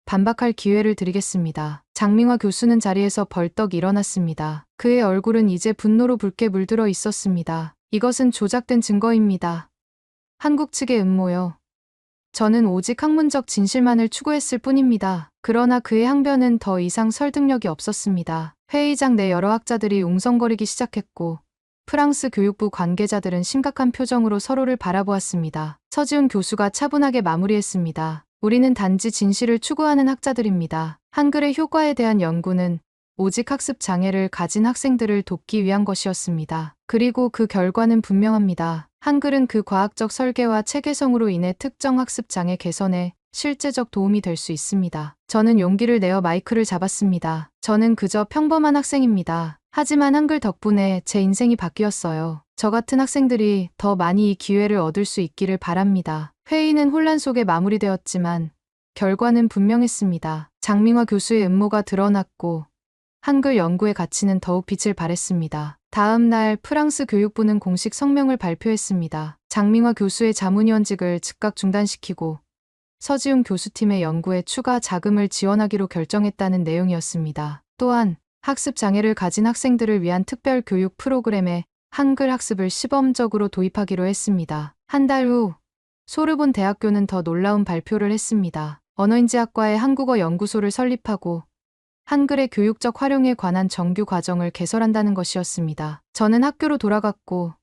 반박할 기회를 드리겠습니다. 장민화 교수는 자리에서 벌떡 일어났습니다. 그의 얼굴은 이제 분노로 붉게 물들어 있었습니다. 이것은 조작된 증거입니다. 한국 측의 음모요. 저는 오직 학문적 진실만을 추구했을 뿐입니다. 그러나 그의 항변은 더 이상 설득력이 없었습니다. 회의장 내 여러 학자들이 웅성거리기 시작했고 프랑스 교육부 관계자들은 심각한 표정으로 서로를 바라보았습니다. 서지훈 교수가 차분하게 마무리했습니다. 우리는 단지 진실을 추구하는 학자들입니다. 한글의 효과에 대한 연구는 오직 학습 장애를 가진 학생들을 돕기 위한 것이었습니다. 그리고 그 결과는 분명합니다. 한글은 그 과학적 설계와 체계성으로 인해 특정 학습 장애 개선에 실제적 도움이 될 수 있습니다. 저는 용기를 내어 마이크를 잡았습니다. 저는 그저 평범한 학생입니다. 하지만 한글 덕분에 제 인생이 바뀌었어요. 저 같은 학생들이 더 많이 이 기회를 얻을 수 있기를 바랍니다. 회의는 혼란 속에 마무리되었지만 결과는 분명했습니다. 장민화 교수의 음모가 드러났고 한글 연구의 가치는 더욱 빛을 발했습니다. 다음 날 프랑스 교육부는 공식 성명을 발표했습니다. 장민화 교수의 자문위원직을 즉각 중단시키고 서지훈 교수팀의 연구에 추가 자금을 지원하기로 결정했다는 내용이었습니다. 또한 학습 장애를 가진 학생들을 위한 특별 교육 프로그램에 한글 학습을 시범적으로 도입하기로 했습니다. 한 달 후 소르본 대학교는 더 놀라운 발표를 했습니다. 언어인지학과의 한국어 연구소를 설립하고 한글의 교육적 활용에 관한 정규 과정을 개설한다는 것이었습니다. 저는 학교로 돌아갔고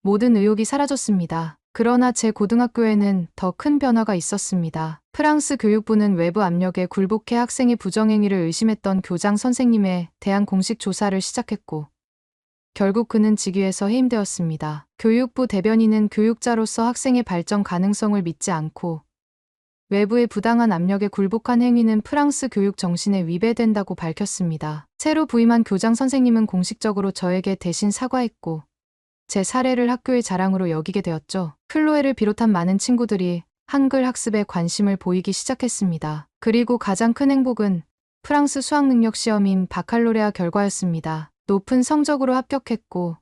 모든 의욕이 사라졌습니다. 그러나 제 고등학교에는 더 큰 변화가 있었습니다. 프랑스 교육부는 외부 압력에 굴복해 학생의 부정행위를 의심했던 교장 선생님에 대한 공식 조사를 시작했고 결국 그는 직위에서 해임되었습니다. 교육부 대변인은 교육자로서 학생의 발전 가능성을 믿지 않고 외부의 부당한 압력에 굴복한 행위는 프랑스 교육 정신에 위배된다고 밝혔습니다. 새로 부임한 교장 선생님은 공식적으로 저에게 대신 사과했고 제 사례를 학교의 자랑으로 여기게 되었죠. 클로에를 비롯한 많은 친구들이 한글 학습에 관심을 보이기 시작했습니다. 그리고 가장 큰 행복은 프랑스 수학 능력 시험인 바칼로레아 결과였습니다. 높은 성적으로 합격했고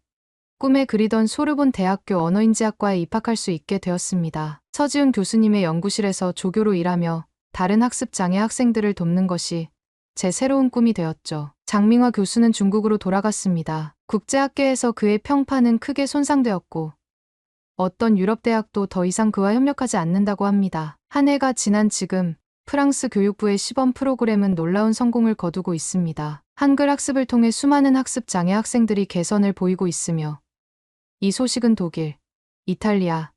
꿈에 그리던 소르본 대학교 언어인지학과에 입학할 수 있게 되었습니다. 서지훈 교수님의 연구실에서 조교로 일하며 다른 학습장애 학생들을 돕는 것이 제 새로운 꿈이 되었죠. 장민화 교수는 중국으로 돌아갔습니다. 국제학계에서 그의 평판은 크게 손상되었고 어떤 유럽 대학도 더 이상 그와 협력하지 않는다고 합니다. 한 해가 지난 지금 프랑스 교육부의 시범 프로그램은 놀라운 성공을 거두고 있습니다. 한글 학습을 통해 수많은 학습장애 학생들이 개선을 보이고 있으며 이 소식은 독일, 이탈리아,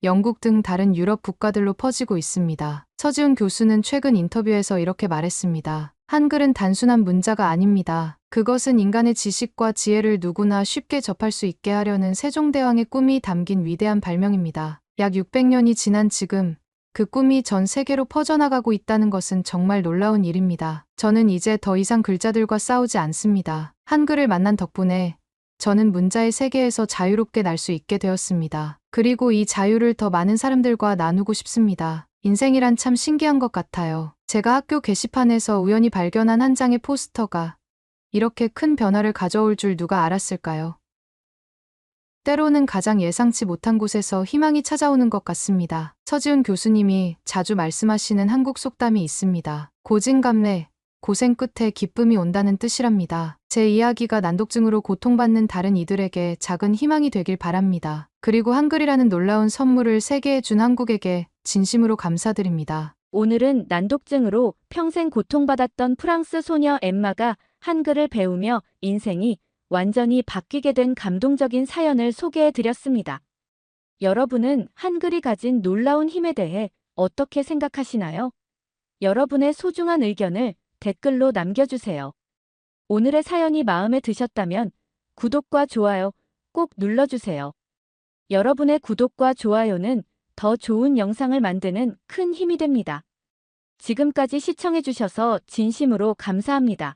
영국 등 다른 유럽 국가들로 퍼지고 있습니다. 서지훈 교수는 최근 인터뷰에서 이렇게 말했습니다. 한글은 단순한 문자가 아닙니다. 그것은 인간의 지식과 지혜를 누구나 쉽게 접할 수 있게 하려는 세종대왕의 꿈이 담긴 위대한 발명입니다. 약 600년이 지난 지금 그 꿈이 전 세계로 퍼져나가고 있다는 것은 정말 놀라운 일입니다. 저는 이제 더 이상 글자들과 싸우지 않습니다. 한글을 만난 덕분에 저는 문자의 세계에서 자유롭게 날 수 있게 되었습니다. 그리고 이 자유를 더 많은 사람들과 나누고 싶습니다. 인생이란 참 신기한 것 같아요. 제가 학교 게시판에서 우연히 발견한 한 장의 포스터가 이렇게 큰 변화를 가져올 줄 누가 알았을까요? 때로는 가장 예상치 못한 곳에서 희망이 찾아오는 것 같습니다. 서지훈 교수님이 자주 말씀하시는 한국 속담이 있습니다. 고진감래, 고생 끝에 기쁨이 온다는 뜻이랍니다. 제 이야기가 난독증으로 고통받는 다른 이들에게 작은 희망이 되길 바랍니다. 그리고 한글이라는 놀라운 선물을 세계에 준 한국에게 진심으로 감사드립니다. 오늘은 난독증으로 평생 고통받았던 프랑스 소녀 엠마가 한글을 배우며 인생이 완전히 바뀌게 된 감동적인 사연을 소개해 드렸습니다. 여러분은 한글이 가진 놀라운 힘에 대해 어떻게 생각하시나요? 여러분의 소중한 의견을 댓글로 남겨주세요. 오늘의 사연이 마음에 드셨다면 구독과 좋아요 꼭 눌러주세요. 여러분의 구독과 좋아요는 더 좋은 영상을 만드는 큰 힘이 됩니다. 지금까지 시청해주셔서 진심으로 감사합니다.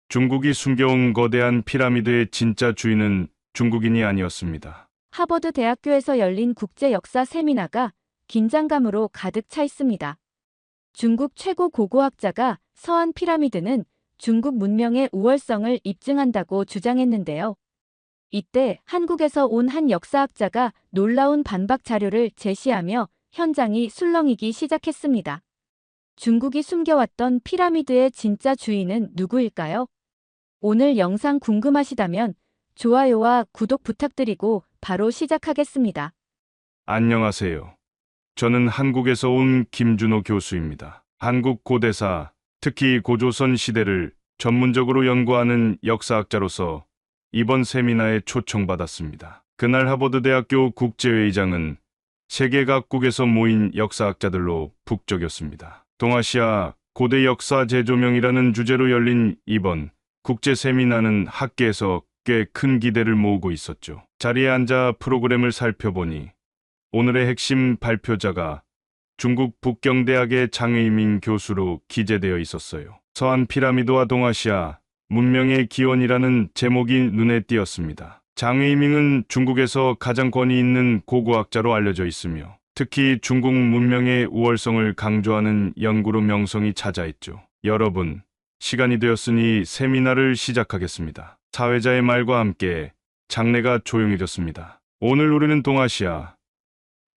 중국이 숨겨온 거대한 피라미드의 진짜 주인은 중국인이 아니었습니다. 하버드 대학교에서 열린 국제 역사 세미나가 긴장감으로 가득 차 있습니다. 중국 최고 고고학자가 서한 피라미드는 중국 문명의 우월성을 입증한다고 주장했는데요. 이때 한국에서 온 한 역사학자가 놀라운 반박 자료를 제시하며 현장이 술렁이기 시작했습니다. 중국이 숨겨왔던 피라미드의 진짜 주인은 누구일까요? 오늘 영상 궁금하시다면 좋아요와 구독 부탁드리고 바로 시작하겠습니다. 안녕하세요. 저는 한국에서 온 김준호 교수입니다. 한국 고대사, 특히 고조선 시대를 전문적으로 연구하는 역사학자로서 이번 세미나에 초청받았습니다. 그날 하버드 대학교 국제회의장은 세계 각국에서 모인 역사학자들로 북적였습니다. 동아시아 고대 역사 재조명이라는 주제로 열린 이번 국제 세미나는 학계에서 꽤 큰 기대를 모으고 있었죠. 자리에 앉아 프로그램을 살펴보니 오늘의 핵심 발표자가 중국 북경대학의 장의민 교수로 기재되어 있었어요. 서한 피라미드와 동아시아 문명의 기원이라는 제목이 눈에 띄었습니다. 장의민은 중국에서 가장 권위 있는 고고학자로 알려져 있으며 특히 중국 문명의 우월성을 강조하는 연구로 명성이 자자했죠. 여러분, 시간이 되었으니 세미나를 시작하겠습니다. 사회자의 말과 함께 장내가 조용해졌습니다. 오늘 우리는 동아시아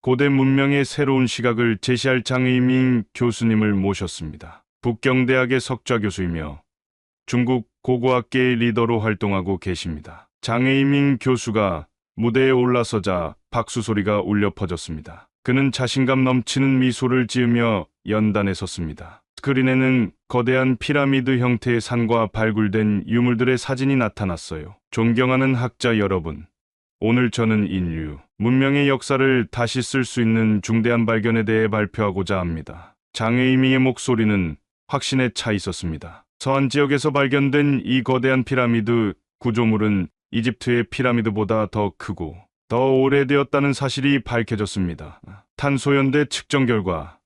고대 문명의 새로운 시각을 제시할 장의민 교수님을 모셨습니다. 북경대학의 석좌 교수이며 중국 고고학계의 리더로 활동하고 계십니다. 장의민 교수가 무대에 올라서자 박수 소리가 울려 퍼졌습니다. 그는 자신감 넘치는 미소를 지으며 연단에 섰습니다. 스크린에는 거대한 피라미드 형태의 산과 발굴된 유물들의 사진이 나타났어요. 존경하는 학자 여러분, 오늘 저는 인류, 문명의 역사를 다시 쓸 수 있는 중대한 발견에 대해 발표하고자 합니다. 장의민의 목소리는 확신에 차 있었습니다. 서한 지역에서 발견된 이 거대한 피라미드 구조물은 이집트의 피라미드보다 더 크고 더 오래되었다는 사실이 밝혀졌습니다. 탄소연대 측정 결과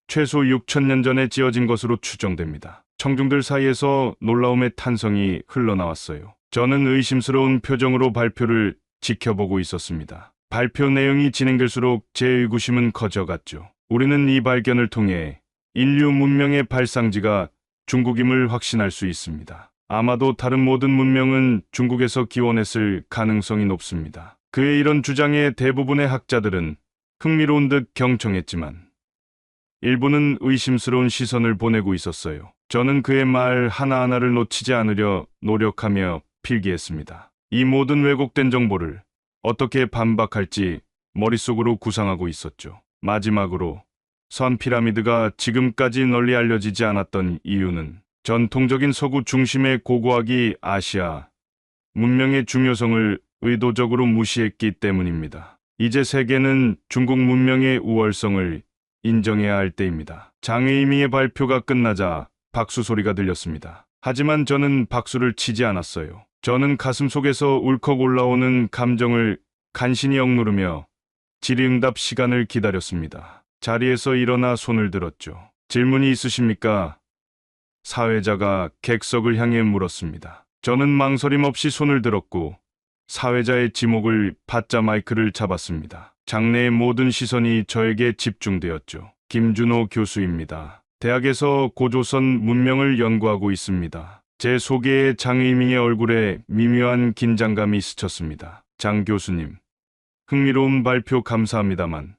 최소 6,000년 전에 지어진 것으로 추정됩니다. 청중들 사이에서 놀라움의 탄성이 흘러나왔어요. 저는 의심스러운 표정으로 발표를 지켜보고 있었습니다. 발표 내용이 진행될수록 제 의구심은 커져갔죠. 우리는 이 발견을 통해 인류 문명의 발상지가 중국임을 확신할 수 있습니다. 아마도 다른 모든 문명은 중국에서 기원했을 가능성이 높습니다. 그의 이런 주장에 대부분의 학자들은 흥미로운 듯 경청했지만 일부는 의심스러운 시선을 보내고 있었어요. 저는 그의 말 하나하나를 놓치지 않으려 노력하며 필기했습니다. 이 모든 왜곡된 정보를 어떻게 반박할지 머릿속으로 구상하고 있었죠. 마지막으로 서한 피라미드가 지금까지 널리 알려지지 않았던 이유는 전통적인 서구 중심의 고고학이 아시아 문명의 중요성을 의도적으로 무시했기 때문입니다. 이제 세계는 중국 문명의 우월성을 인정해야 할 때입니다. 장의민의 발표가 끝나자 박수 소리가 들렸습니다. 하지만 저는 박수를 치지 않았어요. 저는 가슴 속에서 울컥 올라오는 감정을 간신히 억누르며 질의응답 시간을 기다렸습니다. 자리에서 일어나 손을 들었죠. 질문이 있으십니까? 사회자가 객석을 향해 물었습니다. 저는 망설임 없이 손을 들었고 사회자의 지목을 받자 마이크를 잡았습니다. 장내의 모든 시선이 저에게 집중되었죠. 김준호 교수입니다. 대학에서 고조선 문명을 연구하고 있습니다. 제 소개에 장의민의 얼굴에 미묘한 긴장감이 스쳤습니다. 장 교수님, 흥미로운 발표 감사합니다만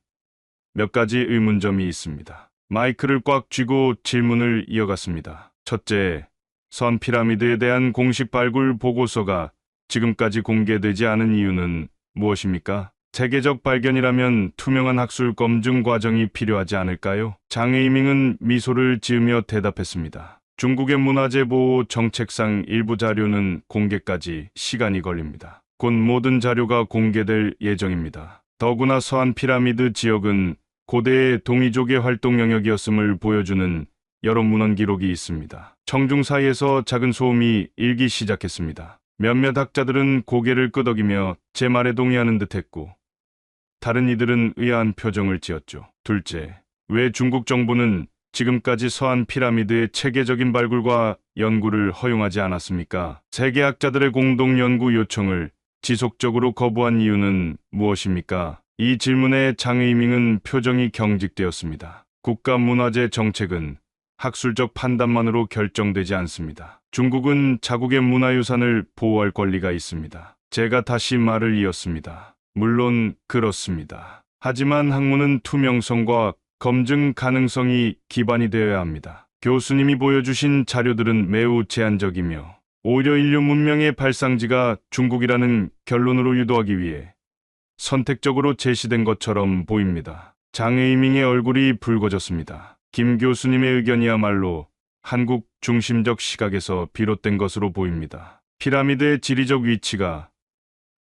몇 가지 의문점이 있습니다. 마이크를 꽉 쥐고 질문을 이어갔습니다. 첫째, 선 피라미드에 대한 공식 발굴 보고서가 지금까지 공개되지 않은 이유는 무엇입니까? 세계적 발견이라면 투명한 학술 검증 과정이 필요하지 않을까요? 장에이밍은 미소를 지으며 대답했습니다. 중국의 문화재 보호 정책상 일부 자료는 공개까지 시간이 걸립니다. 곧 모든 자료가 공개될 예정입니다. 더구나 서한 피라미드 지역은 고대의 동이족의 활동 영역이었음을 보여주는 여러 문헌 기록이 있습니다. 청중 사이에서 작은 소음이 일기 시작했습니다. 몇몇 학자들은 고개를 끄덕이며 제 말에 동의하는 듯했고, 다른 이들은 의아한 표정을 지었죠. 둘째, 왜 중국 정부는 지금까지 서한 피라미드의 체계적인 발굴과 연구를 허용하지 않았습니까? 세계 학자들의 공동 연구 요청을 지속적으로 거부한 이유는 무엇입니까? 이 질문에 장의밍은 표정이 경직되었습니다. 국가문화재 정책은 학술적 판단만으로 결정되지 않습니다. 중국은 자국의 문화유산을 보호할 권리가 있습니다. 제가 다시 말을 이었습니다. 물론 그렇습니다. 하지만 학문은 투명성과 검증 가능성이 기반이 되어야 합니다. 교수님이 보여주신 자료들은 매우 제한적이며 오히려 인류 문명의 발상지가 중국이라는 결론으로 유도하기 위해 선택적으로 제시된 것처럼 보입니다. 장에이밍의 얼굴이 붉어졌습니다. 김 교수님의 의견이야말로 한국 중심적 시각에서 비롯된 것으로 보입니다. 피라미드의 지리적 위치가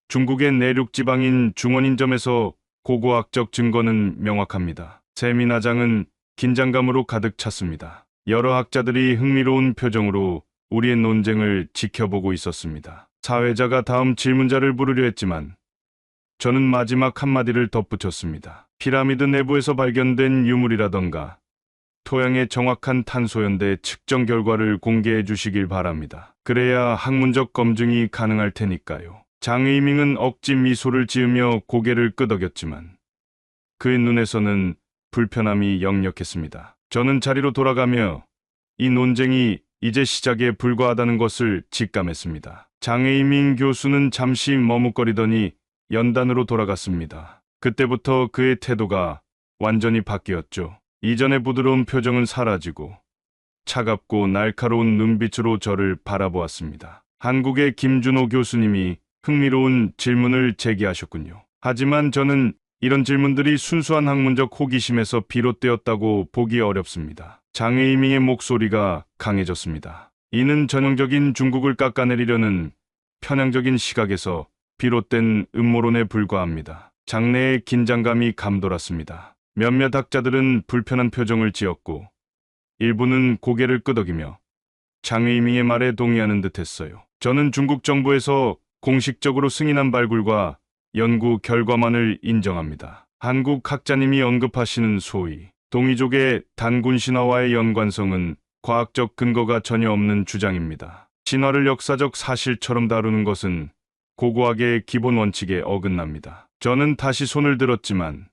중국의 내륙 지방인 중원인 점에서 고고학적 증거는 명확합니다. 세미나장은 긴장감으로 가득 찼습니다. 여러 학자들이 흥미로운 표정으로 우리의 논쟁을 지켜보고 있었습니다. 사회자가 다음 질문자를 부르려 했지만 저는 마지막 한마디를 덧붙였습니다. 피라미드 내부에서 발견된 유물이라던가 토양의 정확한 탄소연대 측정 결과를 공개해 주시길 바랍니다. 그래야 학문적 검증이 가능할 테니까요. 장의밍은 억지 미소를 지으며 고개를 끄덕였지만 그의 눈에서는 불편함이 역력했습니다. 저는 자리로 돌아가며 이 논쟁이 이제 시작에 불과하다는 것을 직감했습니다. 장에이밍 교수는 잠시 머뭇거리더니 연단으로 돌아갔습니다. 그때부터 그의 태도가 완전히 바뀌었죠. 이전의 부드러운 표정은 사라지고 차갑고 날카로운 눈빛으로 저를 바라보았습니다. 한국의 김준호 교수님이 흥미로운 질문을 제기하셨군요. 하지만 저는 이런 질문들이 순수한 학문적 호기심에서 비롯되었다고 보기 어렵습니다. 장에이밍의 목소리가 강해졌습니다. 이는 전형적인 중국을 깎아내리려는 편향적인 시각에서 비롯된 음모론에 불과합니다. 장내의 긴장감이 감돌았습니다. 몇몇 학자들은 불편한 표정을 지었고 일부는 고개를 끄덕이며 장의밍의 말에 동의하는 듯했어요. 저는 중국 정부에서 공식적으로 승인한 발굴과 연구 결과만을 인정합니다. 한국 학자님이 언급하시는 소위 동이족의 단군 신화와의 연관성은 과학적 근거가 전혀 없는 주장입니다. 신화를 역사적 사실처럼 다루는 것은 고고학의 기본 원칙에 어긋납니다. 저는 다시 손을 들었지만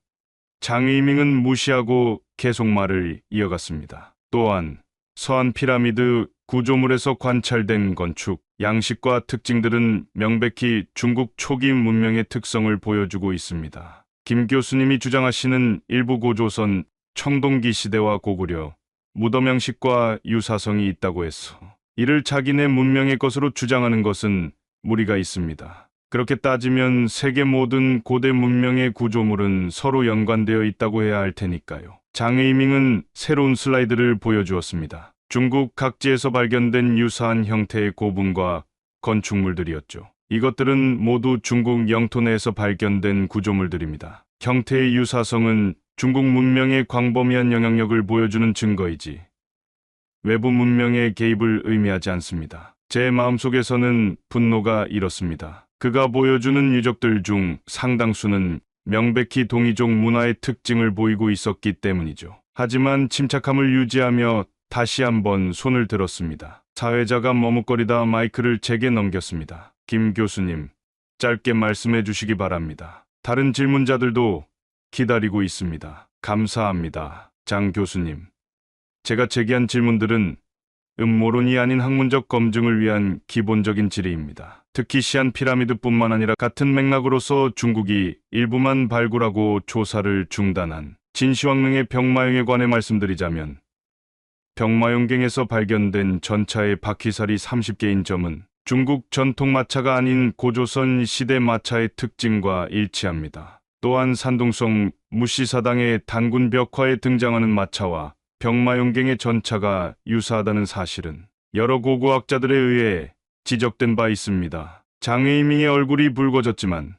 장의밍은 무시하고 계속 말을 이어갔습니다. 또한 서한 피라미드 구조물에서 관찰된 건축, 양식과 특징들은 명백히 중국 초기 문명의 특성을 보여주고 있습니다. 김 교수님이 주장하시는 일부 고조선, 청동기 시대와 고구려, 무덤 양식과 유사성이 있다고 해서 이를 자기네 문명의 것으로 주장하는 것은 무리가 있습니다. 그렇게 따지면 세계 모든 고대 문명의 구조물은 서로 연관되어 있다고 해야 할 테니까요. 장에이밍은 새로운 슬라이드를 보여주었습니다. 중국 각지에서 발견된 유사한 형태의 고분과 건축물들이었죠. 이것들은 모두 중국 영토 내에서 발견된 구조물들입니다. 형태의 유사성은 중국 문명의 광범위한 영향력을 보여주는 증거이지 외부 문명의 개입을 의미하지 않습니다. 제 마음속에서는 분노가 일었습니다. 그가 보여주는 유적들 중 상당수는 명백히 동이족 문화의 특징을 보이고 있었기 때문이죠. 하지만 침착함을 유지하며 다시 한번 손을 들었습니다. 사회자가 머뭇거리다 마이크를 제게 넘겼습니다. 김 교수님, 짧게 말씀해 주시기 바랍니다. 다른 질문자들도 기다리고 있습니다. 감사합니다. 장 교수님. 제가 제기한 질문들은 음모론이 아닌 학문적 검증을 위한 기본적인 질의입니다. 특히 시안 피라미드뿐만 아니라 같은 맥락으로서 중국이 일부만 발굴하고 조사를 중단한 진시황릉의 병마용에 관해 말씀드리자면, 병마용경에서 발견된 전차의 바퀴살이 30개인 점은 중국 전통 마차가 아닌 고조선 시대 마차의 특징과 일치합니다. 또한 산둥성 무시사당의 단군 벽화에 등장하는 마차와 병마용경의 전차가 유사하다는 사실은 여러 고고학자들에 의해 지적된 바 있습니다. 장의밍의 얼굴이 붉어졌지만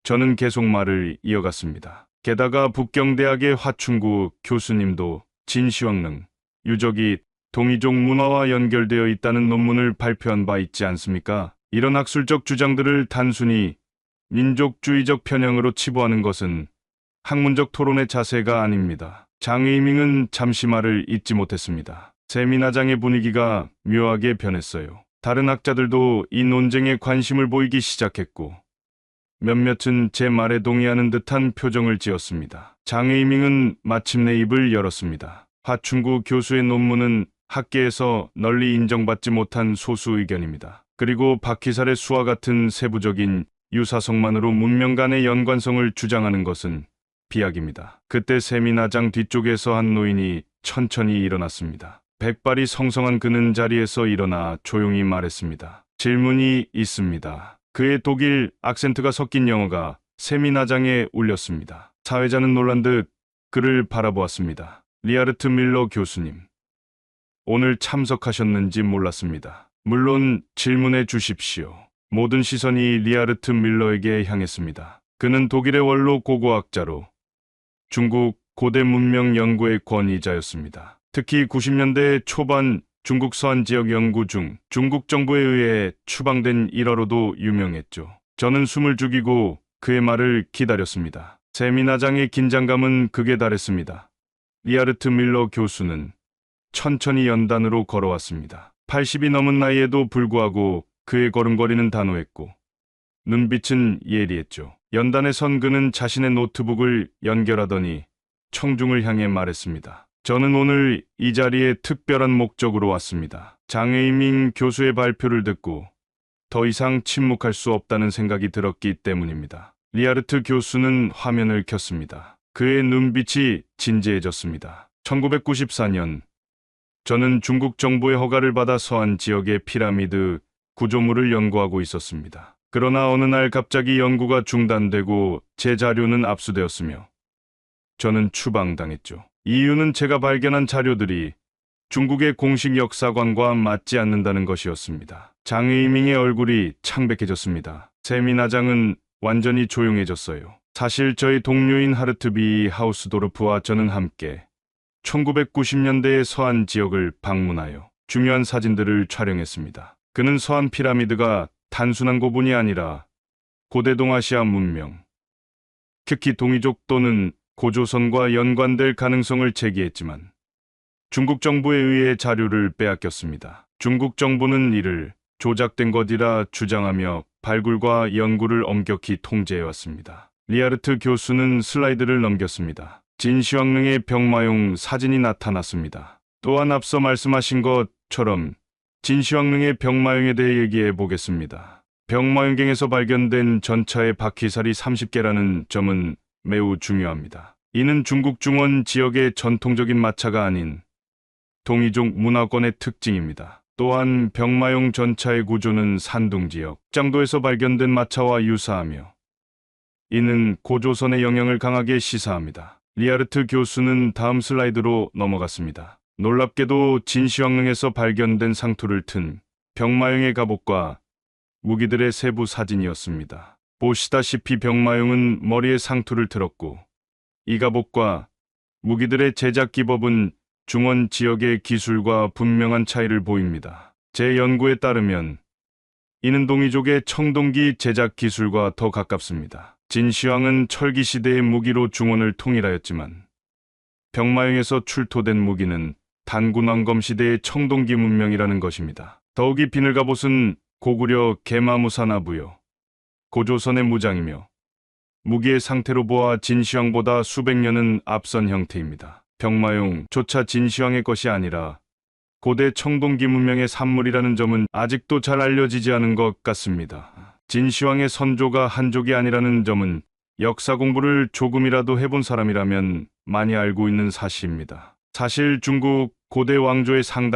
저는 계속 말을 이어갔습니다. 게다가 북경대학의 화충구 교수님도 진시황릉 유적이 동이족 문화와 연결되어 있다는 논문을 발표한 바 있지 않습니까? 이런 학술적 주장들을 단순히 민족주의적 편향으로 치부하는 것은 학문적 토론의 자세가 아닙니다. 장의밍은 잠시 말을 잇지 못했습니다. 세미나장의 분위기가 묘하게 변했어요. 다른 학자들도 이 논쟁에 관심을 보이기 시작했고, 몇몇은 제 말에 동의하는 듯한 표정을 지었습니다. 장의밍은 마침내 입을 열었습니다. 화충구 교수의 논문은 학계에서 널리 인정받지 못한 소수 의견입니다. 그리고 바퀴살의 수와 같은 세부적인 유사성만으로 문명 간의 연관성을 주장하는 것은 비약입니다. 그때 세미나장 뒤쪽에서 한 노인이 천천히 일어났습니다. 백발이 성성한 그는 자리에서 일어나 조용히 말했습니다. 질문이 있습니다. 그의 독일 악센트가 섞인 영어가 세미나장에 울렸습니다. 사회자는 놀란 듯 그를 바라보았습니다. 리하르트 밀러 교수님, 오늘 참석하셨는지 몰랐습니다. 물론 질문해 주십시오. 모든 시선이 리하르트 밀러에게 향했습니다. 그는 독일의 원로 고고학자로 중국 고대 문명 연구의 권위자였습니다. 특히 90년대 초반 중국 서안 지역 연구 중 중국 정부에 의해 추방된 일화로도 유명했죠. 저는 숨을 죽이고 그의 말을 기다렸습니다. 세미나장의 긴장감은 극에 달했습니다. 리하르트 밀러 교수는 천천히 연단으로 걸어왔습니다. 80이 넘은 나이에도 불구하고 그의 걸음걸이는 단호했고 눈빛은 예리했죠. 연단에 선 그는 자신의 노트북을 연결하더니 청중을 향해 말했습니다. 저는 오늘 이 자리에 특별한 목적으로 왔습니다. 장의밍 교수의 발표를 듣고 더 이상 침묵할 수 없다는 생각이 들었기 때문입니다. 리하르트 교수는 화면을 켰습니다. 그의 눈빛이 진지해졌습니다. 1994년 저는 중국 정부의 허가를 받아 서안 지역의 피라미드 구조물을 연구하고 있었습니다. 그러나 어느 날 갑자기 연구가 중단되고 제 자료는 압수되었으며 저는 추방당했죠. 이유는 제가 발견한 자료들이 중국의 공식 역사관과 맞지 않는다는 것이었습니다. 장의밍의 얼굴이 창백해졌습니다. 세미나장은 완전히 조용해졌어요. 사실 저희 동료인 하르트비 하우스도르프와 저는 함께 1990년대의 서안 지역을 방문하여 중요한 사진들을 촬영했습니다. 그는 서안 피라미드가 단순한 고분이 아니라 고대 동아시아 문명, 특히 동이족 또는 고조선과 연관될 가능성을 제기했지만 중국 정부에 의해 자료를 빼앗겼습니다. 중국 정부는 이를 조작된 것이라 주장하며 발굴과 연구를 엄격히 통제해왔습니다. 리하르트 교수는 슬라이드를 넘겼습니다. 진시황릉의 병마용 사진이 나타났습니다. 또한 앞서 말씀하신 것처럼 진시황릉의 병마용에 대해 얘기해 보겠습니다. 병마용경에서 발견된 전차의 바퀴살이 30개라는 점은 매우 중요합니다. 이는 중국 중원 지역의 전통적인 마차가 아닌 동이족 문화권의 특징입니다. 또한 병마용 전차의 구조는 산둥 지역 장도에서 발견된 마차와 유사하며 이는 고조선의 영향을 강하게 시사합니다. 리하르트 교수는 다음 슬라이드로 넘어갔습니다. 놀랍게도 진시황릉에서 발견된 상투를 튼 병마용의 갑옷과 무기들의 세부 사진이었습니다. 보시다시피 병마용은 머리에 상투를 틀었고 이 갑옷과 무기들의 제작 기법은 중원 지역의 기술과 분명한 차이를 보입니다. 제 연구에 따르면 이는 동이족의 청동기 제작 기술과 더 가깝습니다. 진시황은 철기 시대의 무기로 중원을 통일하였지만 병마용에서 출토된 무기는 단군왕검 시대의 청동기 문명이라는 것입니다. 더욱이 비늘 갑옷은 고구려 개마무사나부여 고조선의 무장이며 무기의 상태로 보아 진시황보다 수백 년은 앞선 형태입니다. 병마용조차 진시황의 것이 아니라 고대 청동기 문명의 산물이라는 점은 아직도 잘 알려지지 않은 것 같습니다. 진시황의 선조가 한족이 아니라는 점은 역사 공부를 조금이라도 해본 사람이라면 많이 알고 있는 사실입니다. 사실 중국 고대 왕조의 상당